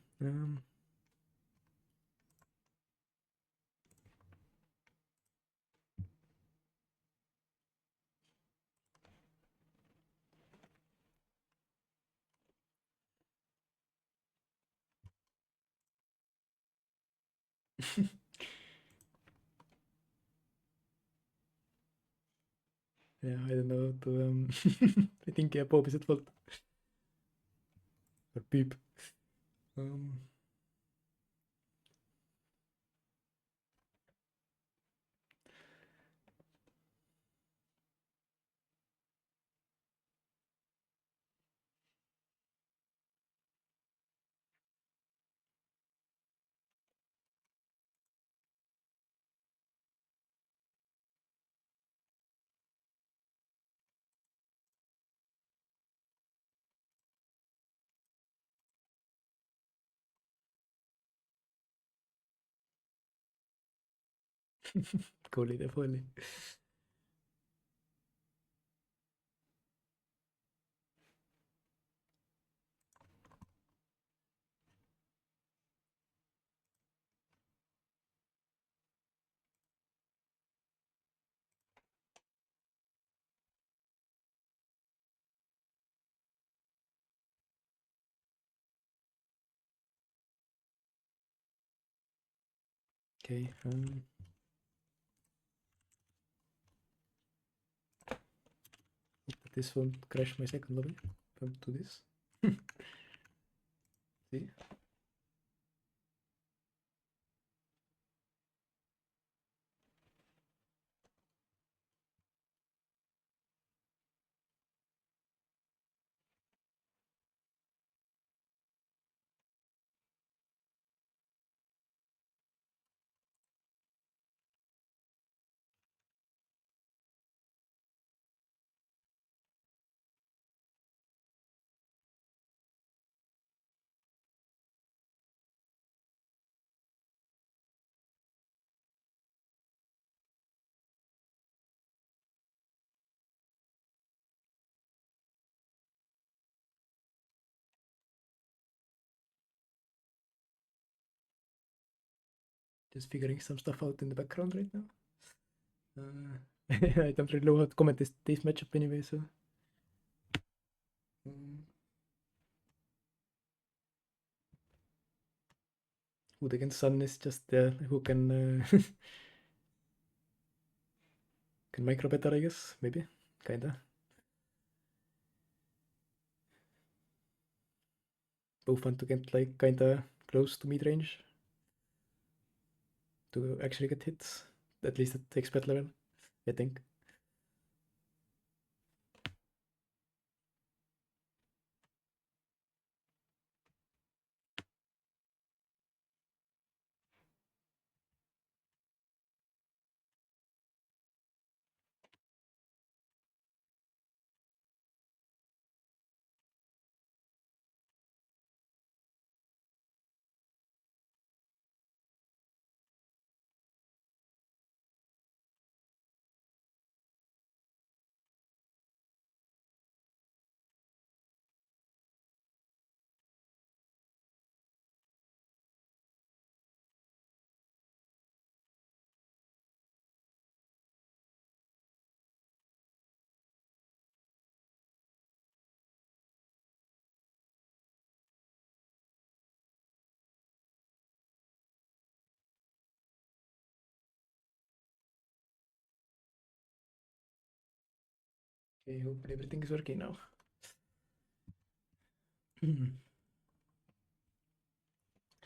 Yeah, I don't know. I think Bob is at fault. Or Beep. Um, Goalie, definitely. Okay. Hope that this won't crash my second lobby. If I do this. See? Just figuring some stuff out in the background right now. I don't really know how to comment this matchup anyway, so. Hood against Sun is just who can can micro better, I guess, maybe, kinda. Both want to get like kinda close to mid range to actually get hits, at least at expert level, I think. Okay, hopefully everything is working now.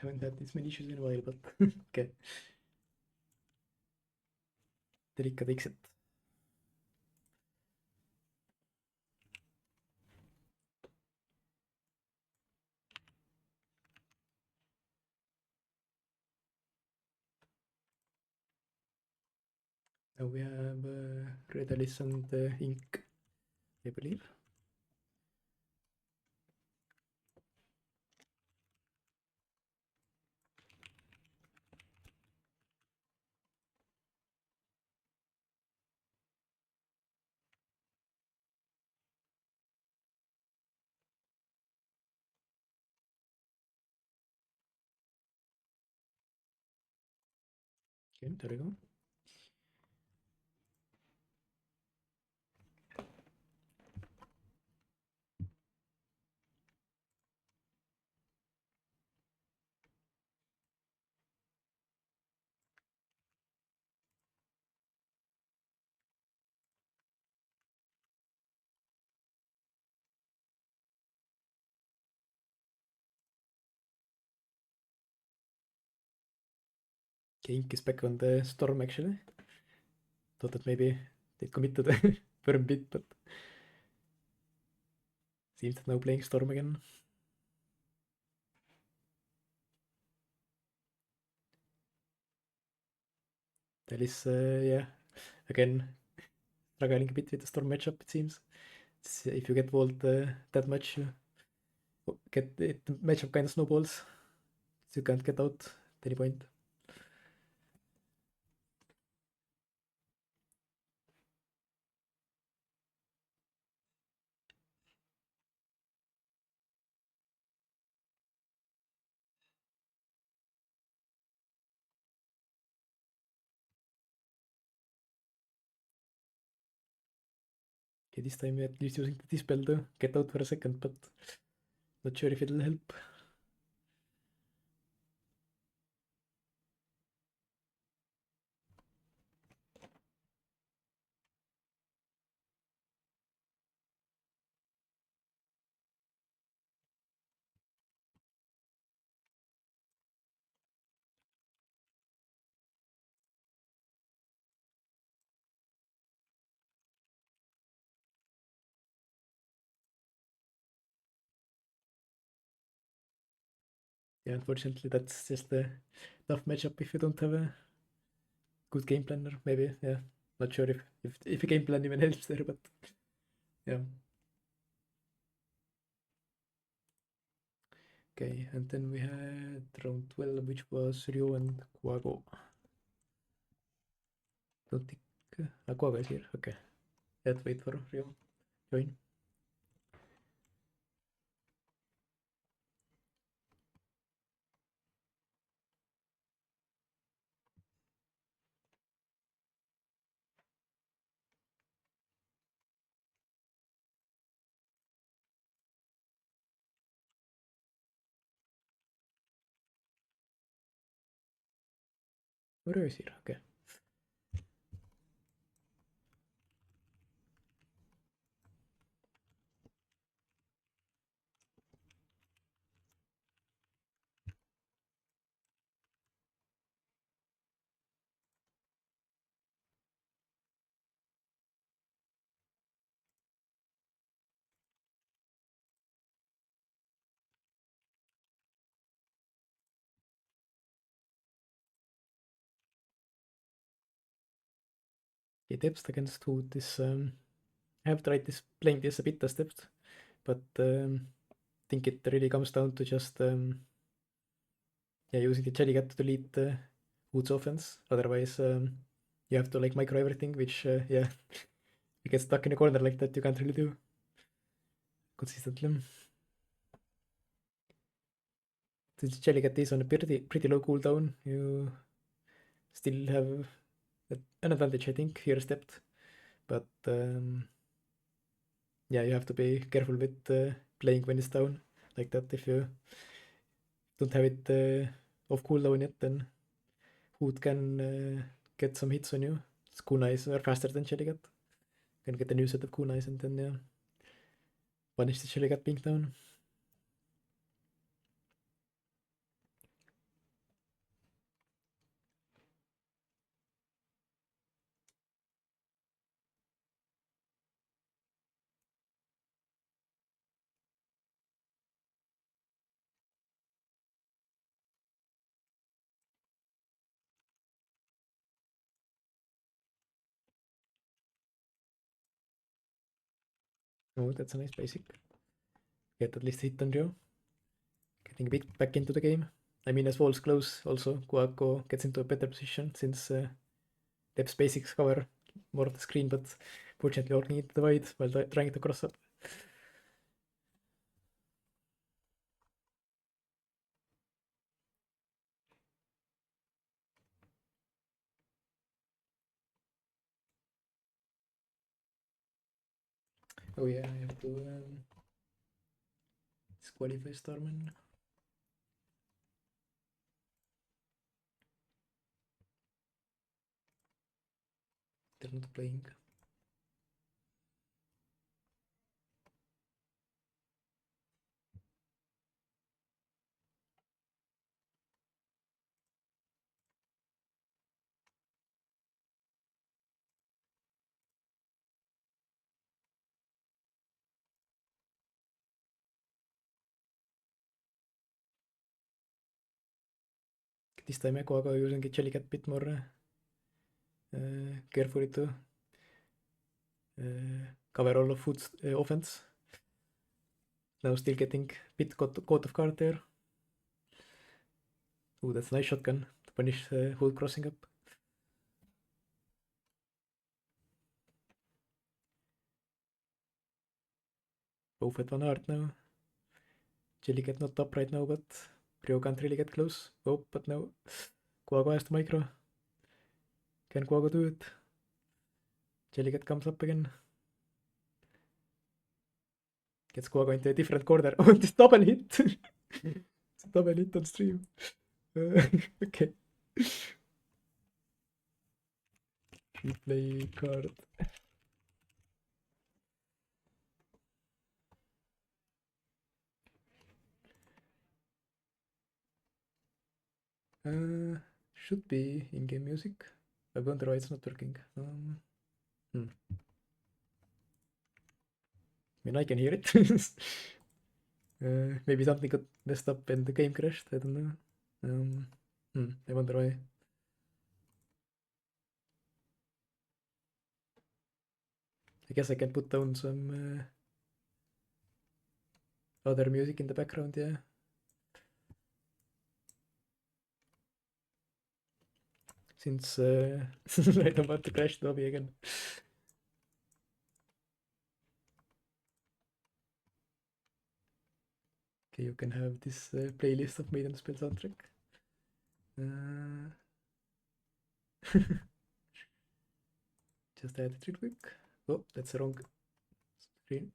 Haven't had this many issues in a while, but okay. Telika takes it. Now we have RedAlice and Ink, I believe. Okay, there we go. Okay, Ink is back on the Storm actually. Thought that maybe they'd commit to the Wyrm bit, but seems that now playing Storm again. That is, yeah, again, struggling a bit with the Storm matchup, it seems. If you get walled that much, you get it, the matchup kind of snowballs. So you can't get out at any point. Okay, this time we're at least using the Dispel to get out for a second, but not sure if it'll help. Yeah, unfortunately, that's just a tough matchup if you don't have a good game planner. Maybe, yeah. Not sure if a game plan even helps there, but yeah. Okay, and then we had round 12, which was Rio and Guago. Don't think Guago is here. Okay, let's wait for Rio. Join. Where is here? Okay. Yeah, depth against Hood is I have tried this playing this a bit as depth, but I think it really comes down to just yeah, using the Jellycat to delete Hood's offense. Otherwise, you have to like micro everything, which yeah, you get stuck in a corner like that. You can't really do consistently. Since Jellycat is on a pretty low cooldown, you still have an advantage, I think, here is depth. But yeah, you have to be careful with playing when it's down like that. If you don't have it off cooldown yet, then Hood can get some hits on you. His kunais are faster than Jellycat. Can get a new set of kunais and then yeah, punish the Jellycat being down. Oh, that's a nice basic. Get at least a hit on Rio. Getting a bit back into the game. I mean, as walls close, also Guago gets into a better position since Depth's basics cover more of the screen, but fortunately walking into the void while trying to cross up. Oh yeah, I have to disqualify Xtarman. They're not playing. This time Guago using a Jellycat a bit more carefully to cover all of Food's offense. Now still getting a bit caught off guard there. Ooh, that's a nice shotgun to punish Hood crossing up. Both at 1 heart now. Jellycat not up right now, but Rio can't really get close. Oh, but no. Guago has the micro. Can Guago do it? Jellycat comes up again. Gets Guago into a different corner. Oh, this double hit! It's a double hit on stream. Okay. Replay card. Should be in-game music. I wonder why it's not working. I mean, I can hear it. Maybe something got messed up and the game crashed. I don't know. I wonder why. I guess I can put down some other music in the background, yeah. Since I'm about to crash the lobby again. Okay, you can have this playlist of Maiden spell soundtrack. Just add it real quick. Oh, that's the wrong screen.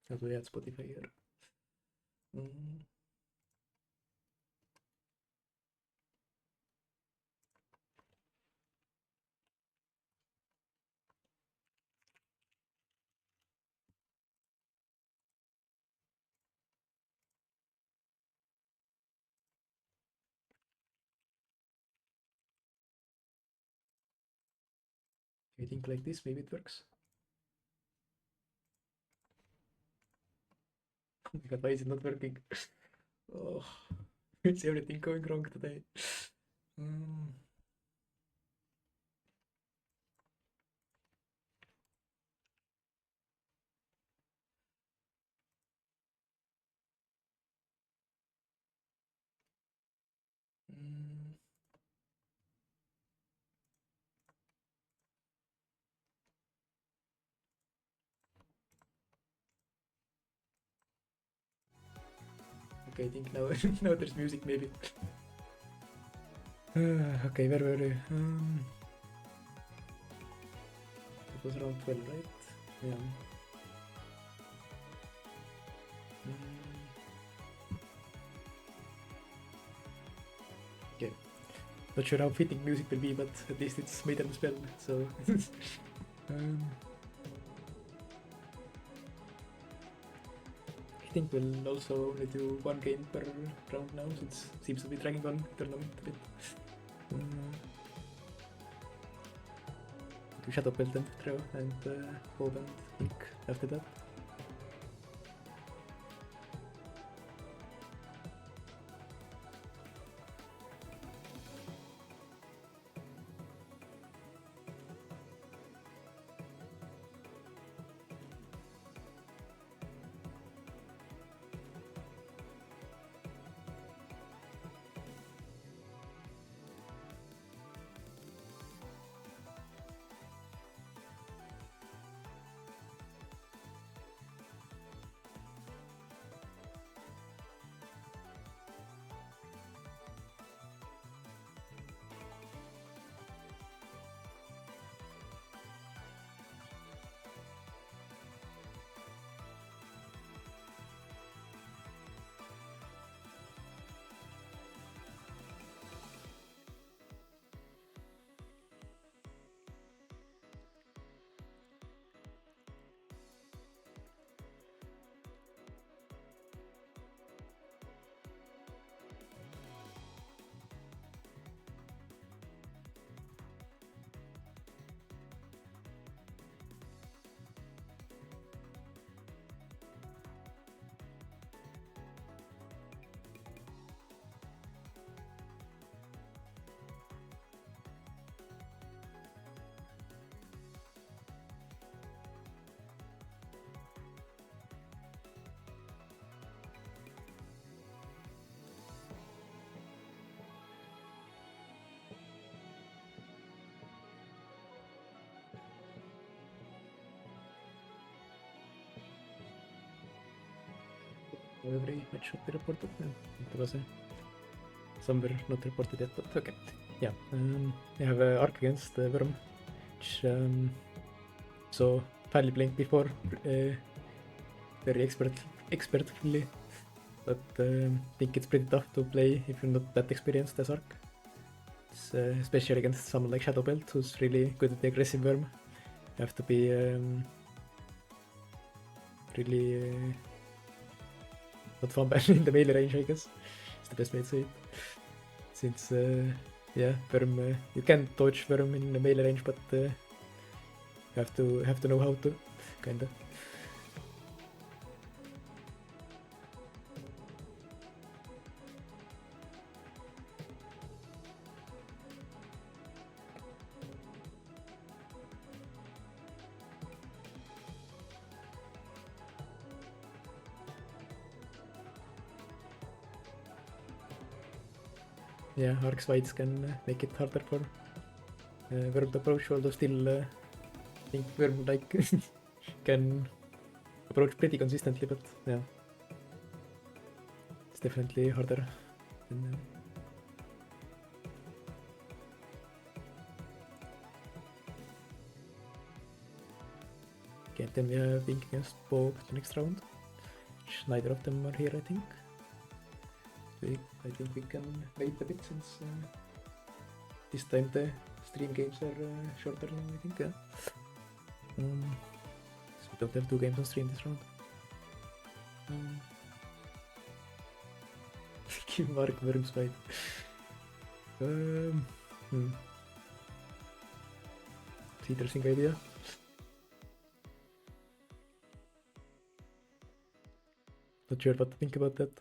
How do I add Spotify here? I think like this, maybe it works. Oh my god, why is it not working? Oh, it's everything going wrong today. Okay, I think now now there's music maybe. Okay, where were we? It was around 12, right? Yeah. Okay. Not sure how fitting music will be, but at least it's Maiden spell, so. I think we'll also only do one game per round now, since it seems to be dragging on tournament a bit. Do Shadowpelt and Fdreo and Bob and Lich after that. Every match should be reported. There was somewhere not reported yet, but okay. Yeah, I have Arc against Wyrm, which so Fally playing before very expertly, but I think it's pretty tough to play if you're not that experienced as Arc. It's, especially against someone like Shadowpelt, who's really good at the aggressive Wyrm. You have to be really not fumble in the melee range, I guess. It's the best way to say it. Since, yeah, Wyrm, you can dodge Wyrm in the melee range, but you have to know how to, kinda. Yeah, Arc Swites can make it harder for Wyrm to approach, although still I think Wyrm like can approach pretty consistently, but yeah, it's definitely harder than, okay, then we have Wink against Bob the next round, which neither of them are here, I think. I think we can wait a bit, since this time the stream games are shorter now, I think. Yeah. So we don't have 2 games on stream this round. Give Mark Wyrm's fight. interesting idea. Not sure what to think about that.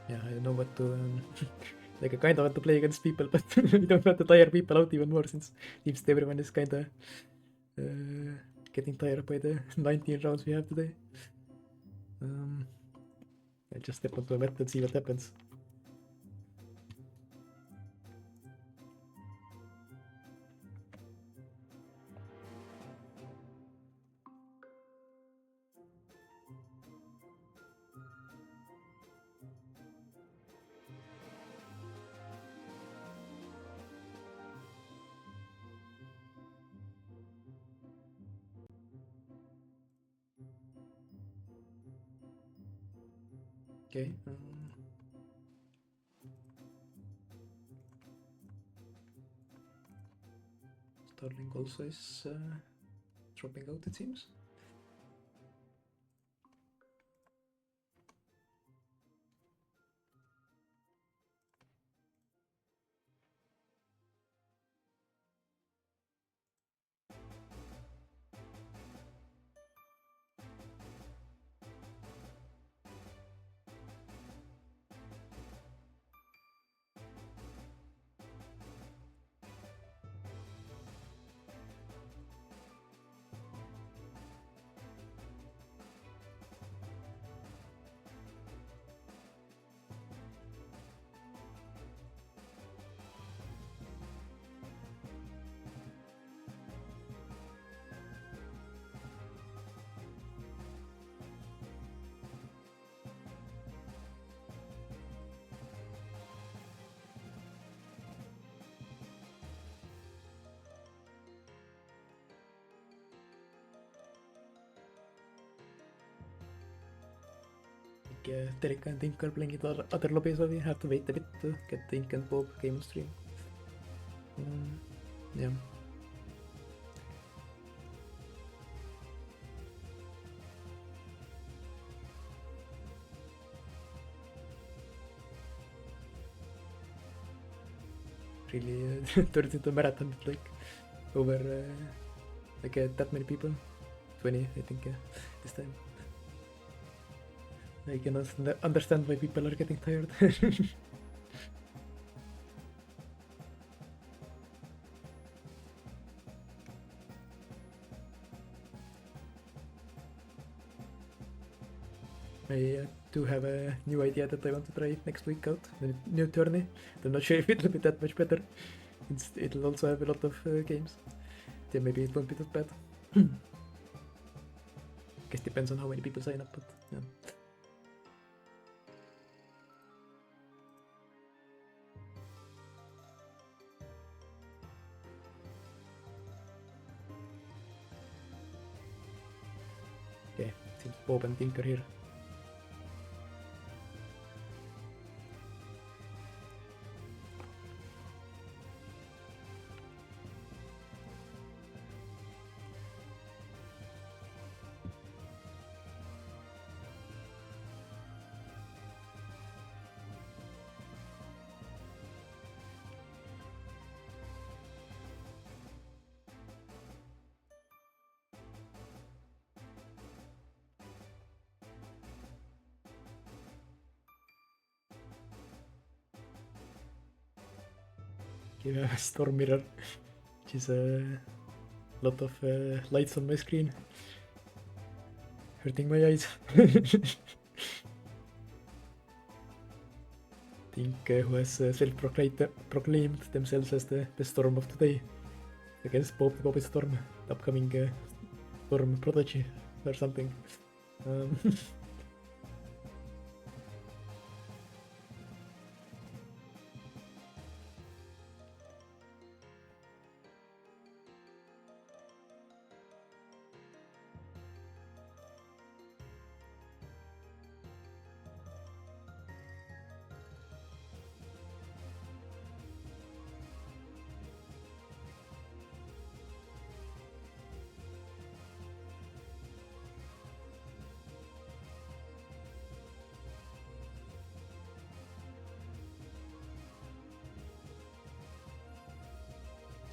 Yeah, I don't know what to... like, I kinda want to play against people, but we don't want to tire people out even more, since seems everyone is kinda getting tired by the 19 rounds we have today. I'll just step onto a mat and see what happens. Okay. Starling also is dropping out, it seems. Telika and Ink are playing it other lobbies, so we have to wait a bit to get the Ink and Bob game on stream. Yeah. Really turns into a marathon, like over like that many people. 20, I think, this time. I can understand why people are getting tired. I do have a new idea that I want to try next week out, the new tourney. I'm not sure if it'll be that much better. It'll also have a lot of games. Then maybe it won't be that bad. Guess depends on how many people sign up, but yeah. Okay, seems Bob and Tink are here. You have a storm mirror, which is a lot of lights on my screen, hurting my eyes. Think who has self-proclaimed themselves as the storm of today against BobTheBobbitStorm, the upcoming storm prodigy or something.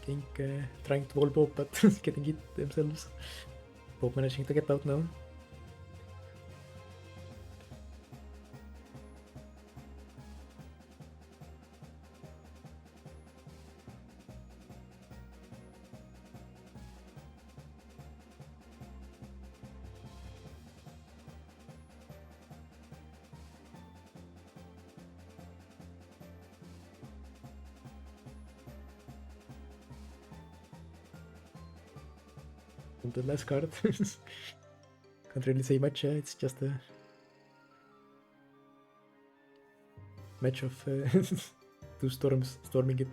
King trying to wall Bob but getting hit themselves. Bob managing to get out now. The last card. Can't really say much, it's just a match of two storms storming it.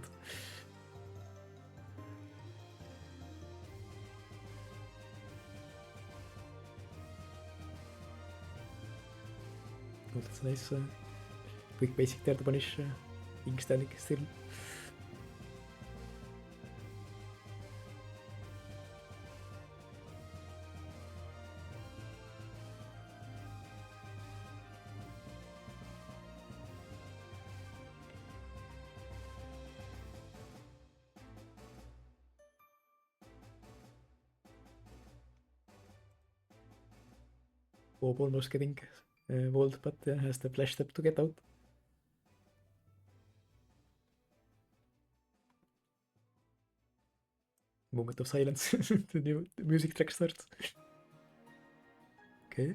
Oh, that's nice. Quick basic there to punish Ink standing still. Bob almost getting walled, but has the flash step to get out. Moment of silence. The music track starts. Okay.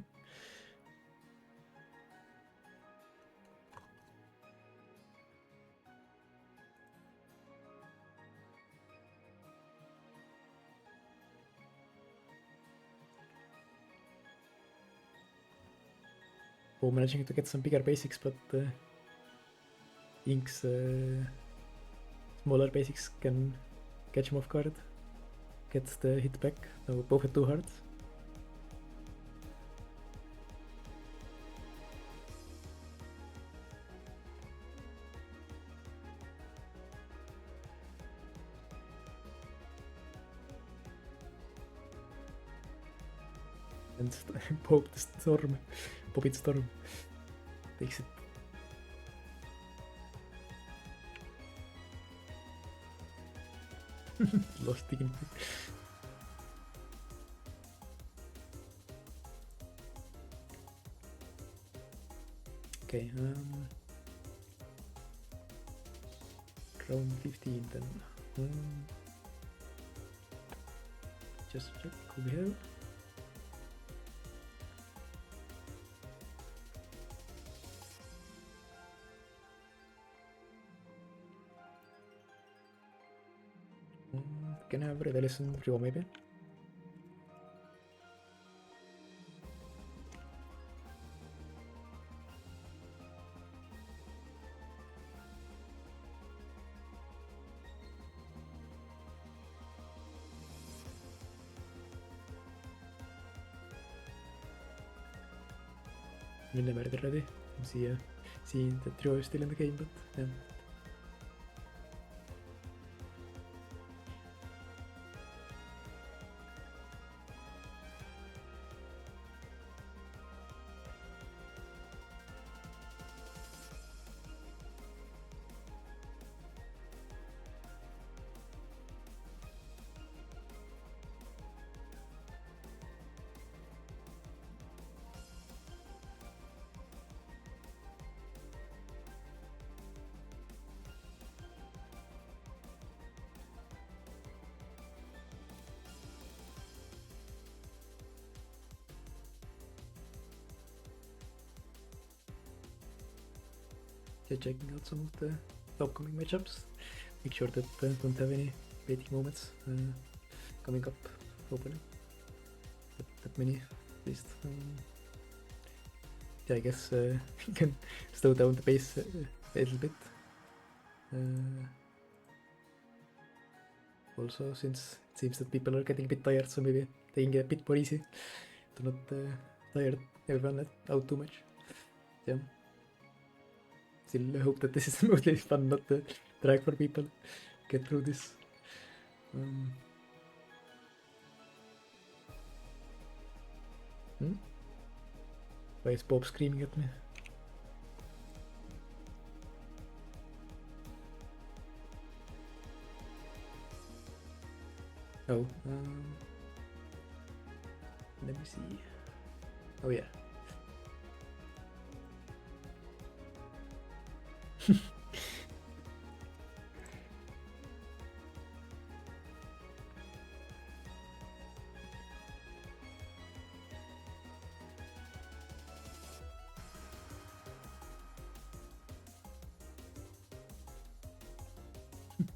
Bob managing to get some bigger basics, but Ink's smaller basics can catch him off guard. Gets the hit back. Now both at 2 hearts. And BobTheBobbitStorm takes it. Lost the input. Okay, round 15 then. Just check who we have. Can I have RedAlice and Fdreo maybe? Never ready. See the trio is still in the game, but yeah. Checking out some of the upcoming matchups. Make sure that don't have any waiting moments coming up, hopefully. That many, at least. Yeah, I guess you can slow down the pace a little bit. Also, since it seems that people are getting a bit tired, so maybe taking it a bit more easy to not tire everyone out too much. Yeah. Still hope that this is mostly fun, not the drag for people. Get through this. Why is Bob screaming at me? Oh, let me see. Oh yeah.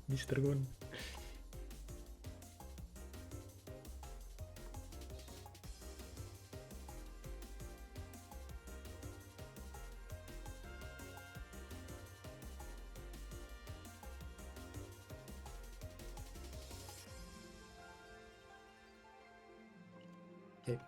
Mr. Gon. Okay.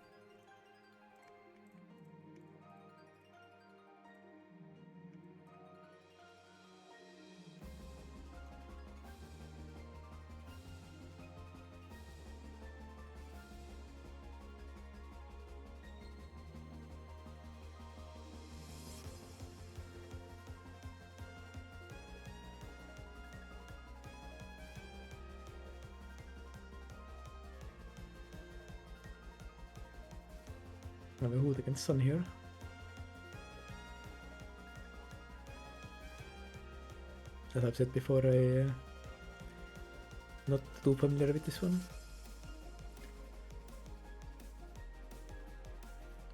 I have a hood against Sun here. As I've said before, I not too familiar with this one.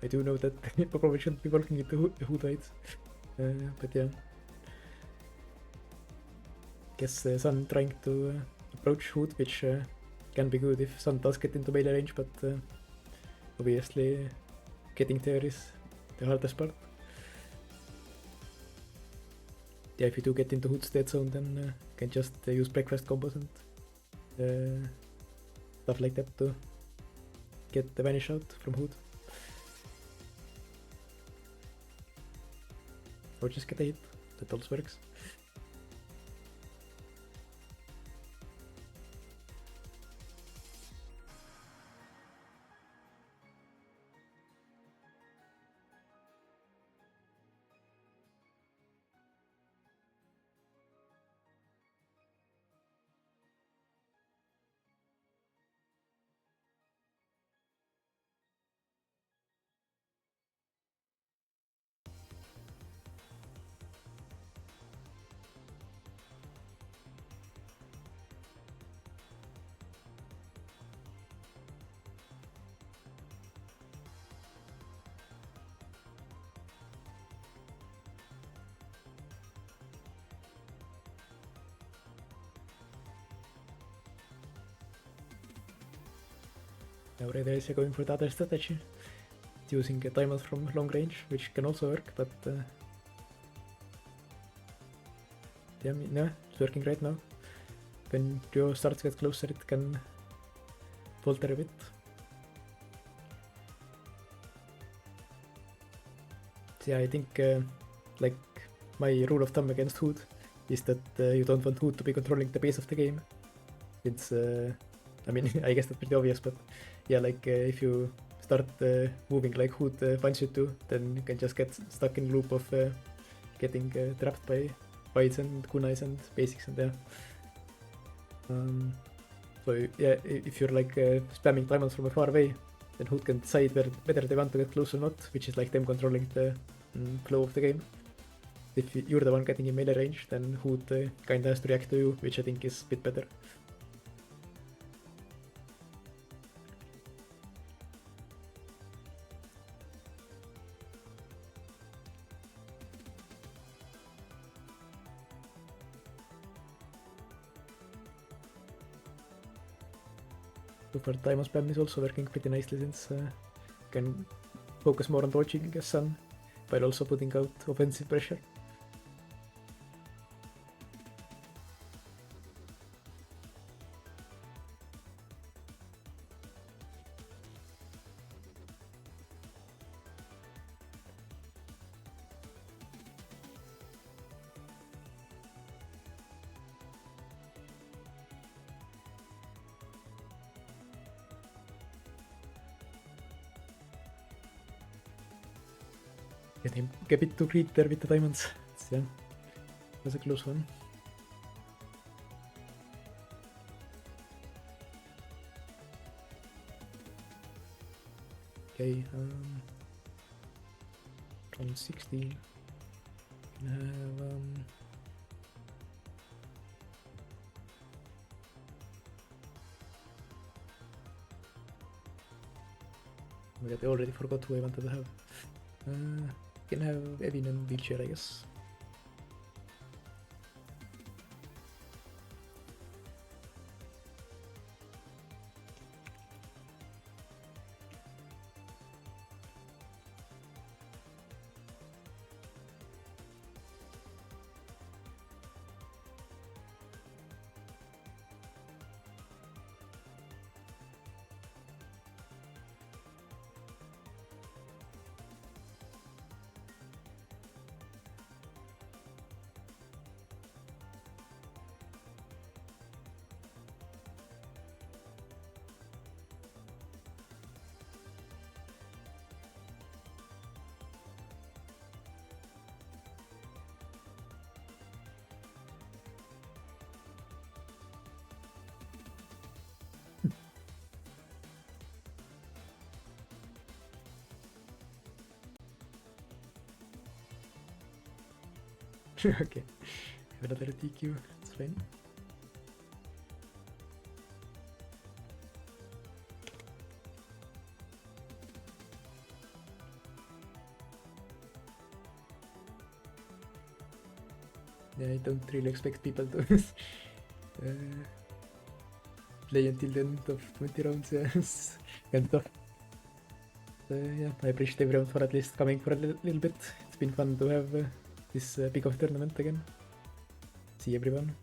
I do know that I probably shouldn't be working into hood heights, but yeah. Guess Sun trying to approach hood, which can be good if Sun does get into melee range, but obviously getting there is the hardest part. Yeah, if you do get into Hood's dead zone, then you can just use breakfast combos and stuff like that to get the vanish out from Hood. Or just get a hit, that also works. Now RedAlice going for the other strategy, using a diamond from long range, which can also work, but yeah, no, it's working right now. When duo starts to get closer, it can falter a bit. So yeah, I think like my rule of thumb against Hood is that you don't want Hood to be controlling the pace of the game. It's I mean, I guess that's pretty obvious, but yeah, like if you start moving like Hood wants you to, then you can just get stuck in loop of getting trapped by fights and kunais and basics and yeah. So yeah, if you're like spamming diamonds from far away, then Hood can decide whether they want to get close or not, which is like them controlling the flow of the game. If you're the one getting in melee range, then Hood kinda has to react to you, which I think is a bit better. Super diamond spam is also working pretty nicely since you can focus more on dodging Sun while also putting out offensive pressure. Getting a bit too greedy there with the diamonds. Yeah, it was a close one. say round 16. Can have oh my god, I already forgot who I wanted to have. Can have Evin and wheelchair, I guess. Okay, another TQ, it's fine. Yeah, I don't really expect people to play until the end of 20 rounds, yeah, it's kind of tough. Yeah, I appreciate everyone for at least coming for a little bit. It's been fun to have this big of tournament again. See everyone.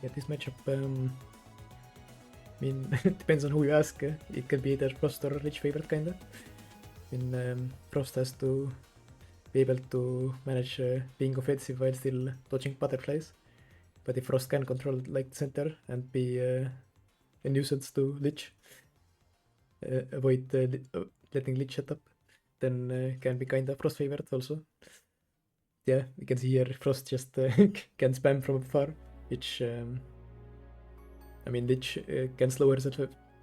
Yeah, this matchup, I mean, it depends on who you ask. It can be either Frost or Lich favorite, kinda. I mean, Frost has to be able to manage being offensive while still dodging butterflies. But if Frost can control like center and be a nuisance to Lich, avoid letting Lich shut up, then can be kinda Frost favorite also. Yeah, we can see here Frost just can spam from afar, which I mean, Lich can slow herself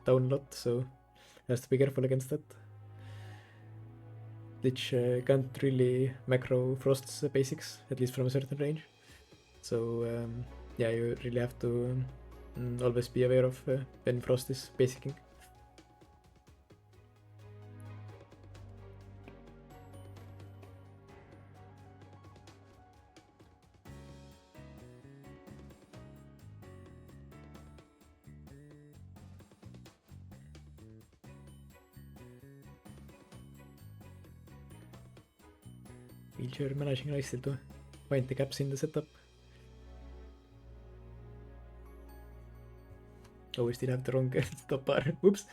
down a lot, so has to be careful against that. Lich can't really macro Frost's basics, at least from a certain range. So yeah, you really have to always be aware of when Frost is basicing. Wheelchair managing nicely to find the gaps in the setup. Oh, we still have the wrong stop bar. Whoops.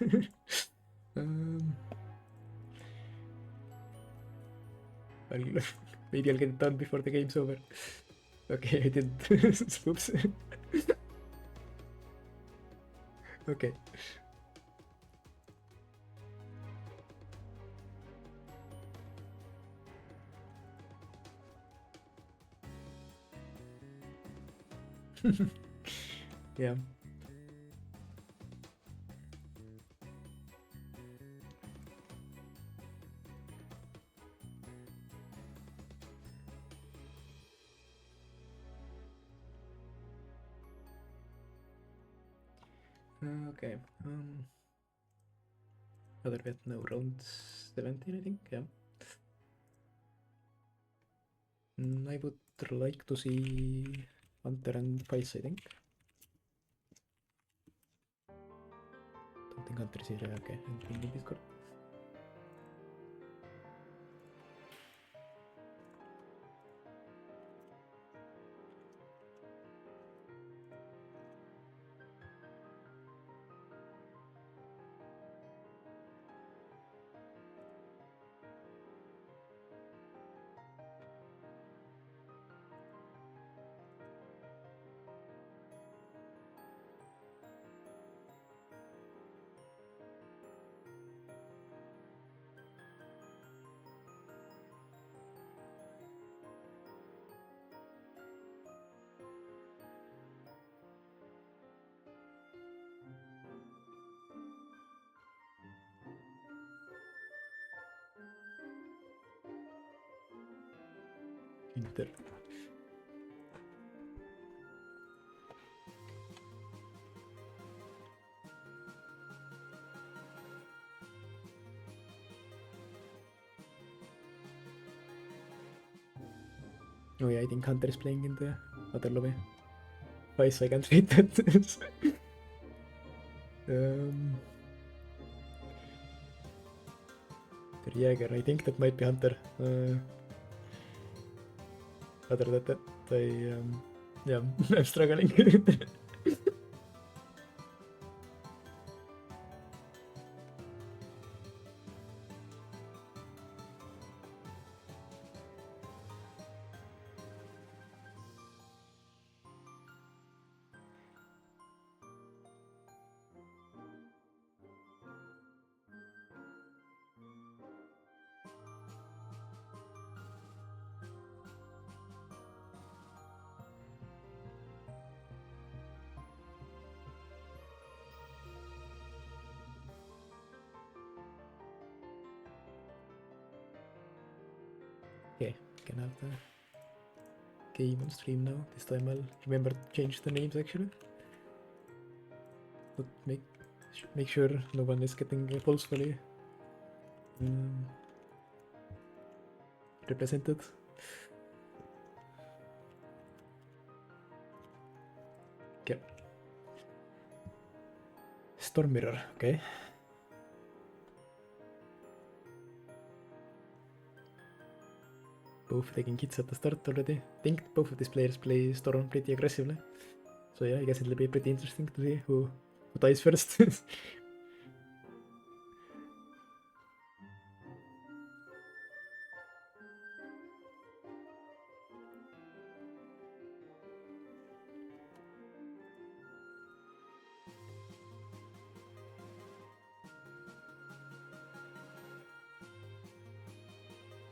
Well, maybe I'll get it done before the game's over. Okay, I didn't. Oops. Okay. Yeah. Okay. Other bet no, round 17, I think. Yeah. I would like to see Hunter and Fice, I think. Don't think Hunter is here. Okay, and in Discord. Hunter. Oh yeah, I think Hunter is playing in the other lobby. Fice, I can't read that. Der Jäger, I think that might be Hunter. Other than that, yeah, I'm struggling. Okay, can have the game on stream now. This time I'll remember to change the names actually. But make sure no one is getting forcefully represented. Okay. Storm Mirror, okay. Both taking hits at the start already. I think both of these players play Storm pretty aggressively. So yeah, I guess it'll be pretty interesting to see who dies first.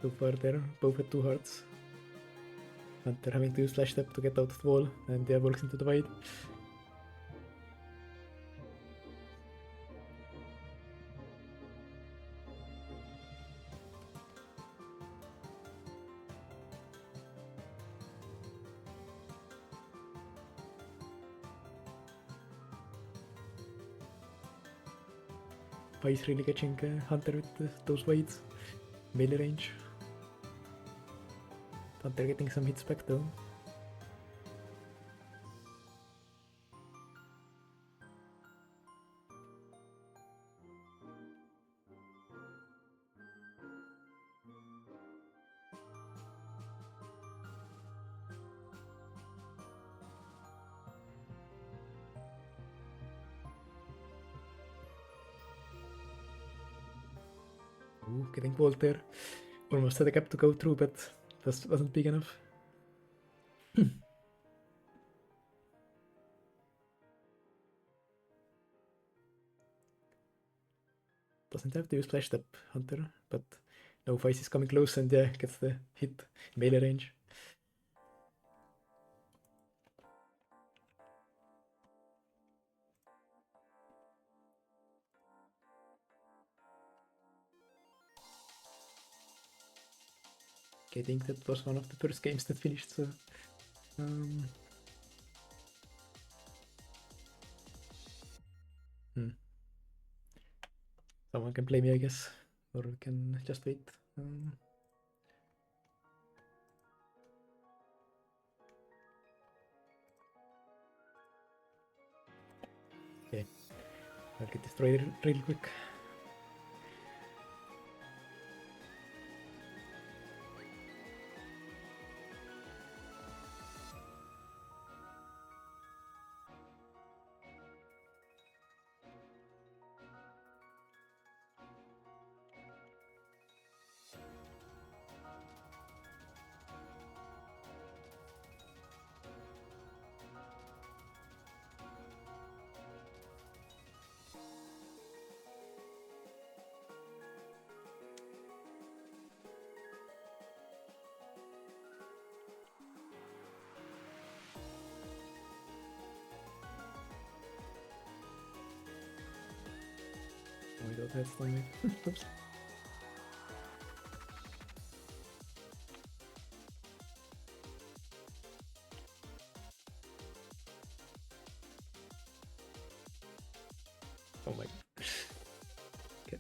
So far they're both at 2 hearts. And they're having to use Flash Step to get out of the wall, and they works into the void. Fice really catching Hunter with those voids. Melee range. Hunter getting some hits back though. Ooh, getting bolt there. Almost had a gap to go through, but wasn't big enough. Doesn't have to use Flash Step, Hunter, but no, Fice is coming close and yeah, gets the hit melee range. Okay, I think that was one of the first games that finished, so... Someone can play me, I guess, or we can just wait. Okay, I'll get destroyed real quick. Oh my god, that's slimy. Oops. Oh my. Okay.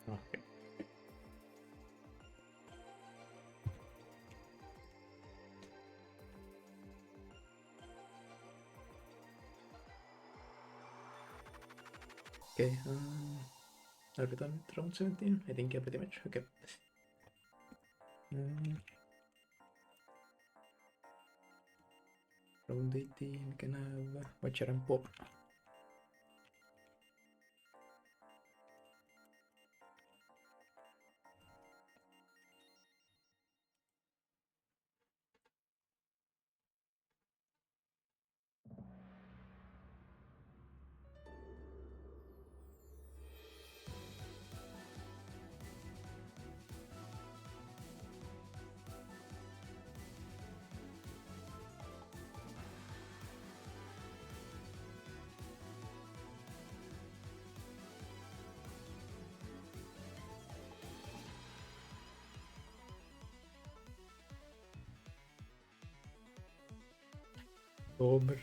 Okay. Okay, are we done with round 17? I think, yeah, pretty much. Okay. Round 18 can have Watcher and Pop. Homer.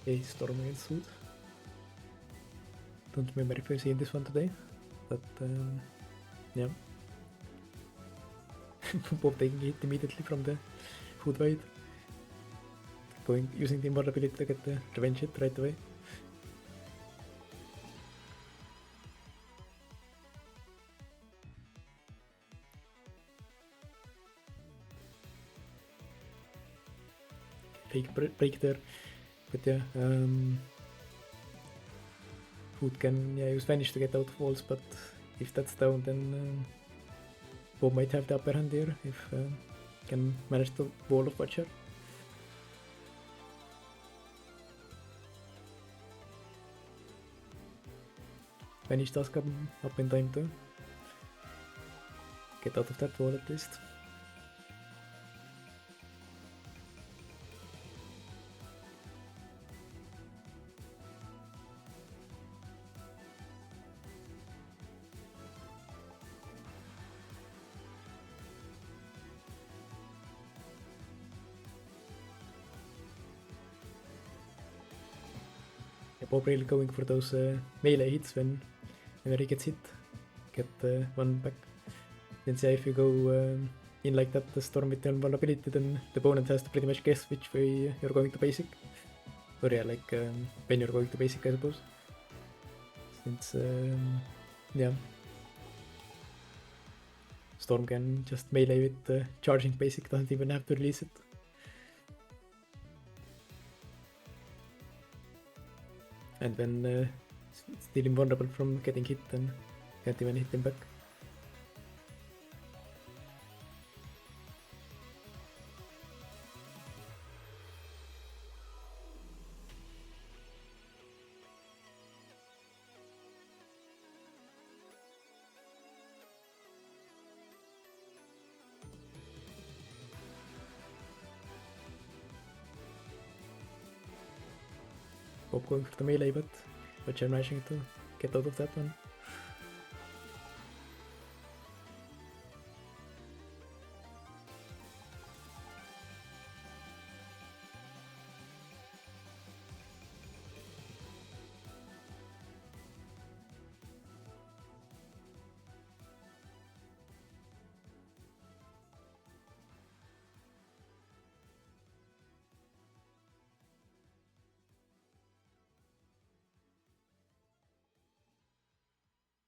Okay, Storm against Food. Don't remember if I've seen this one today, but yeah. Bob taking hit immediately from the food fight. Using the invulnerability to get the revenge hit right away. fake break there. But yeah, Food can use Vanish to get out of walls, but if that's down, then Bob might have the upper hand here if can manage the wall of Watcher. Vanish does come up in time to get out of that wall at least. Bob really going for those melee hits whenever he gets hit. Get one back. Since yeah, if you go in like that, the storm with the invulnerability, then the opponent has to pretty much guess which way you're going to basic. Or yeah, like when you're going to basic, I suppose. Since yeah, Storm can just melee with charging basic, doesn't even have to release it. And when still invulnerable from getting hit, then can't even hit him back. Bob going for the melee, but you're managing to get out of that one.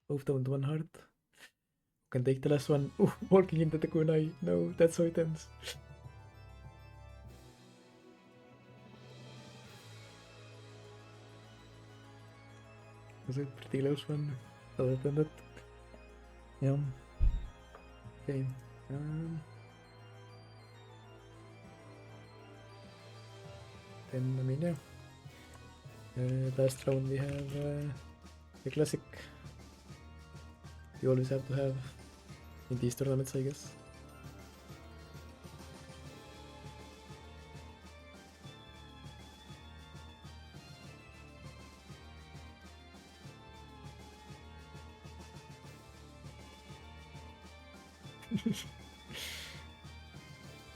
Both down to 1 heart. Can take the last one. Ooh, walking into the kunai. No, that's so intense. Was a pretty close one. Other than that. Yeah. Okay. Then I mean yeah. Last round we have the classic. You always have to have in these tournaments, I guess.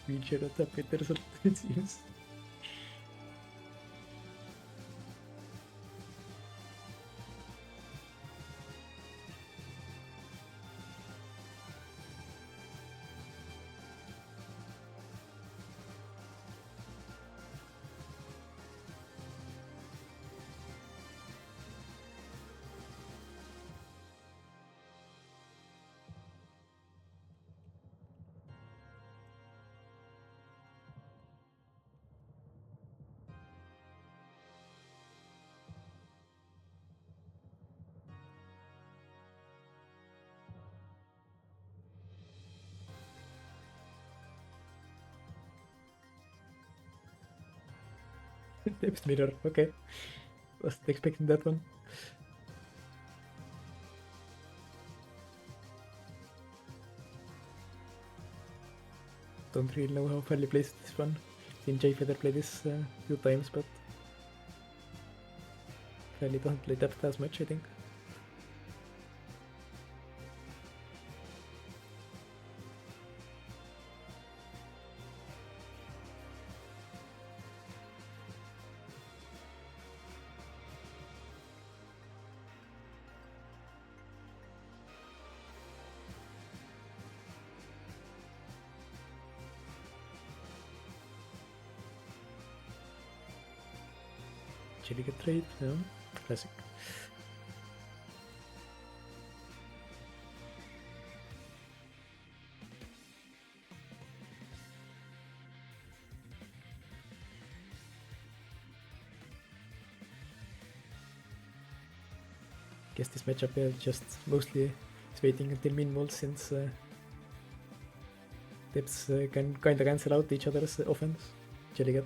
Wheelchair at the better result, it seems. Depth mirror, okay. Wasn't expecting that one. Don't really know how Fally plays this one. Seen Jay Feather play this a few times, but Fally doesn't play depth as much, I think. Telika trade, yeah, classic. Guess this matchup just mostly is waiting until min walls since depths can kinda cancel out each other's offense. Jellycat.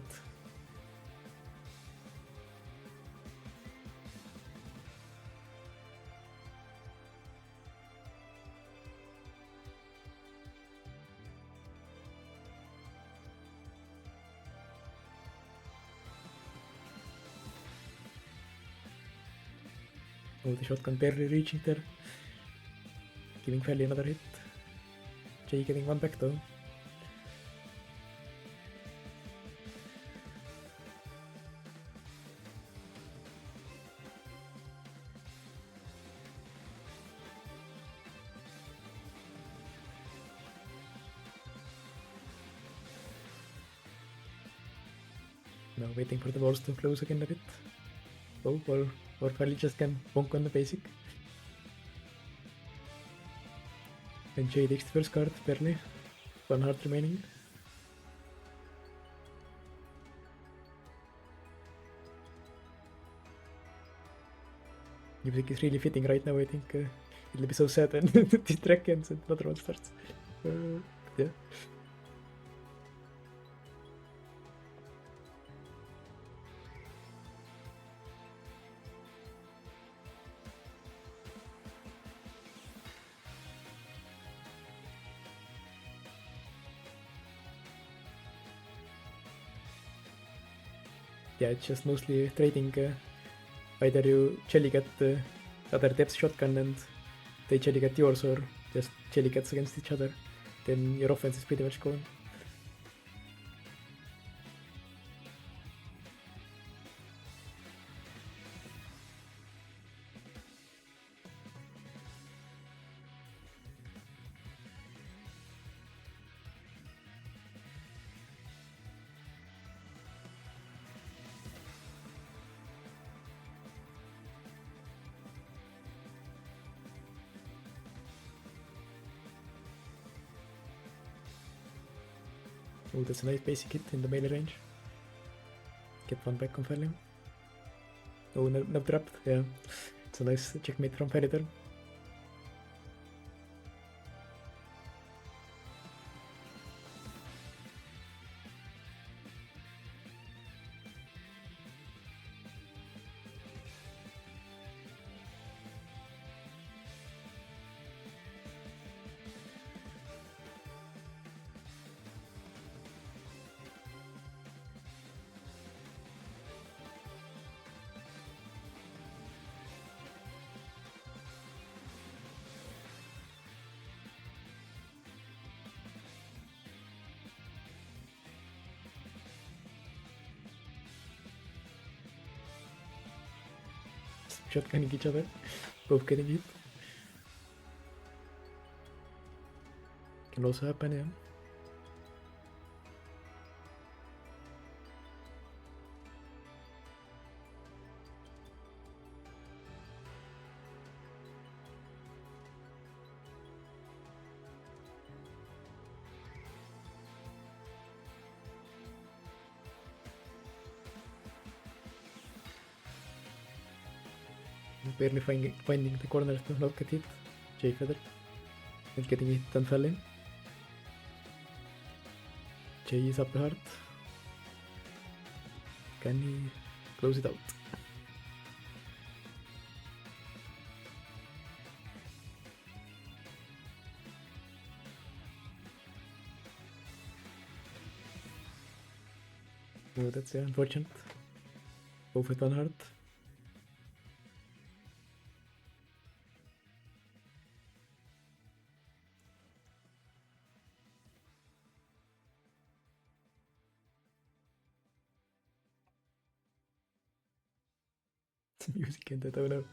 Oh, the shotgun barely reaching there. Giving Fally another hit. Jay getting one back though. Now waiting for the walls to close again a bit. Oh, or Fally just can bonk on the basic. And Jay takes the first card, barely. One heart remaining. Music is really fitting right now, I think. It'll be so sad when this track ends and another one starts. Yeah. Yeah, it's just mostly trading. Either you Jellycat the other depth shotgun and they Jellycat yours, or just Jellycats against each other. Then your offense is pretty much gone. Oh, that's a nice basic hit in the melee range. Get one back on Fally. Oh, no trap. Yeah, it's a nice checkmate from Fally there. Shotgunning each other, both getting hit. Can also happen, yeah. Barely finding the corner to not get hit. Jay Feather. And getting hit on Fally. Jay is up the heart. Can he close it out? Oh, that's unfortunate. Both with one heart. Music and I don't know.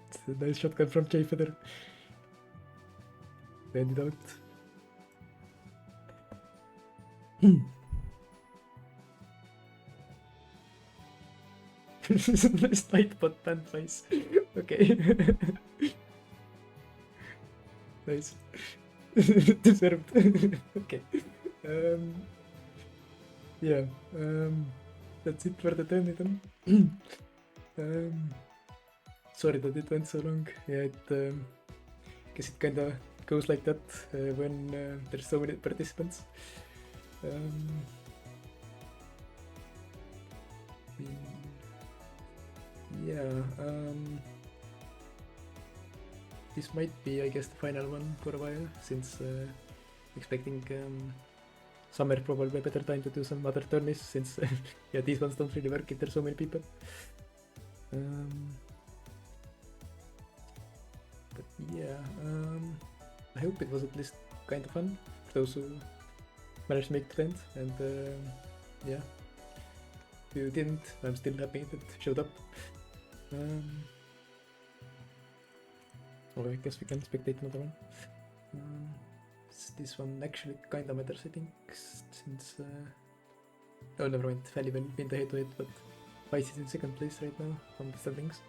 It's a nice shotgun from Jay Feather. End it out. Nice Nightbot band Fice. Okay. Nice. Deserved. Okay. Yeah. That's it for the turn then. Sorry that it went so long. Yeah, guess it kinda goes like that when there's so many participants. This might be, I guess, the final one for a while, since expecting summer probably a better time to do some other tourneys, since yeah, these ones don't really work if there's so many people. But yeah, I hope it was at least kind of fun for those who managed to make the event, and yeah, if you didn't, I'm still happy that it showed up. Oh, I guess we can spectate another one. This one actually kinda matters, I think, since oh, never mind, Fally will win the head-to-head, but Fice is in second place right now from the standings.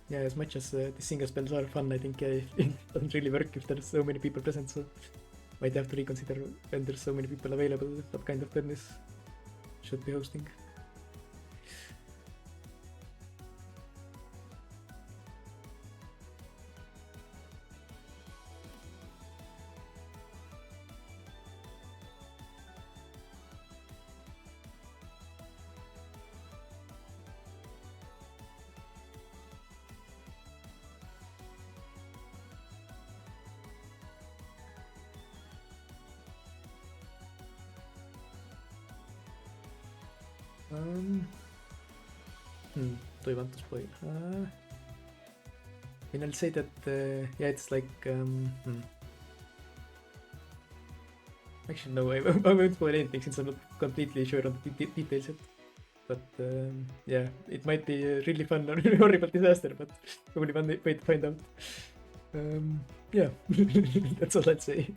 Yeah, as much as the single spells are fun, I think it doesn't really work if there's so many people present, so might have to reconsider when there's so many people available what kind of tourneys should be hosting. Do I want to spoil? And I'll say that yeah, it's like actually no, I won't spoil anything since I'm not completely sure on the details yet. But yeah, it might be a really fun or really horrible disaster, but only one way to find out. Yeah, that's all I'd say.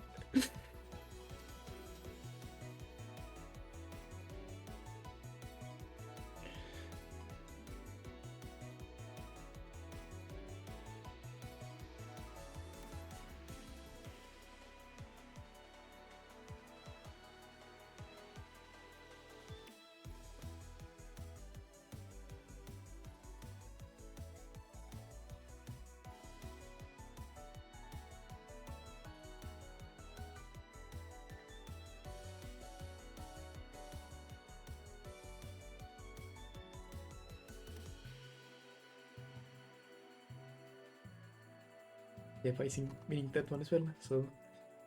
Yeah, Fice winning that one as well, so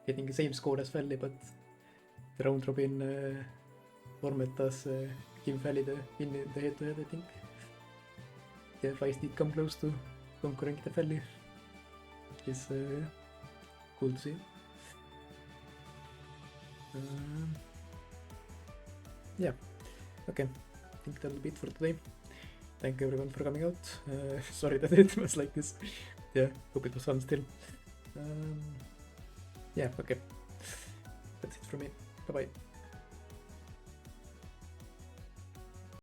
getting the same score as Fally, but the round robin format does give Fally the win in the head-to-head, I think. Yeah, Fice did come close to conquering the Fally, which is cool to see. Yeah, okay, I think that'll be it for today. Thank you everyone for coming out. Sorry that it was like this. Yeah, hope it was fun still. Yeah, okay. That's it from me. Bye bye.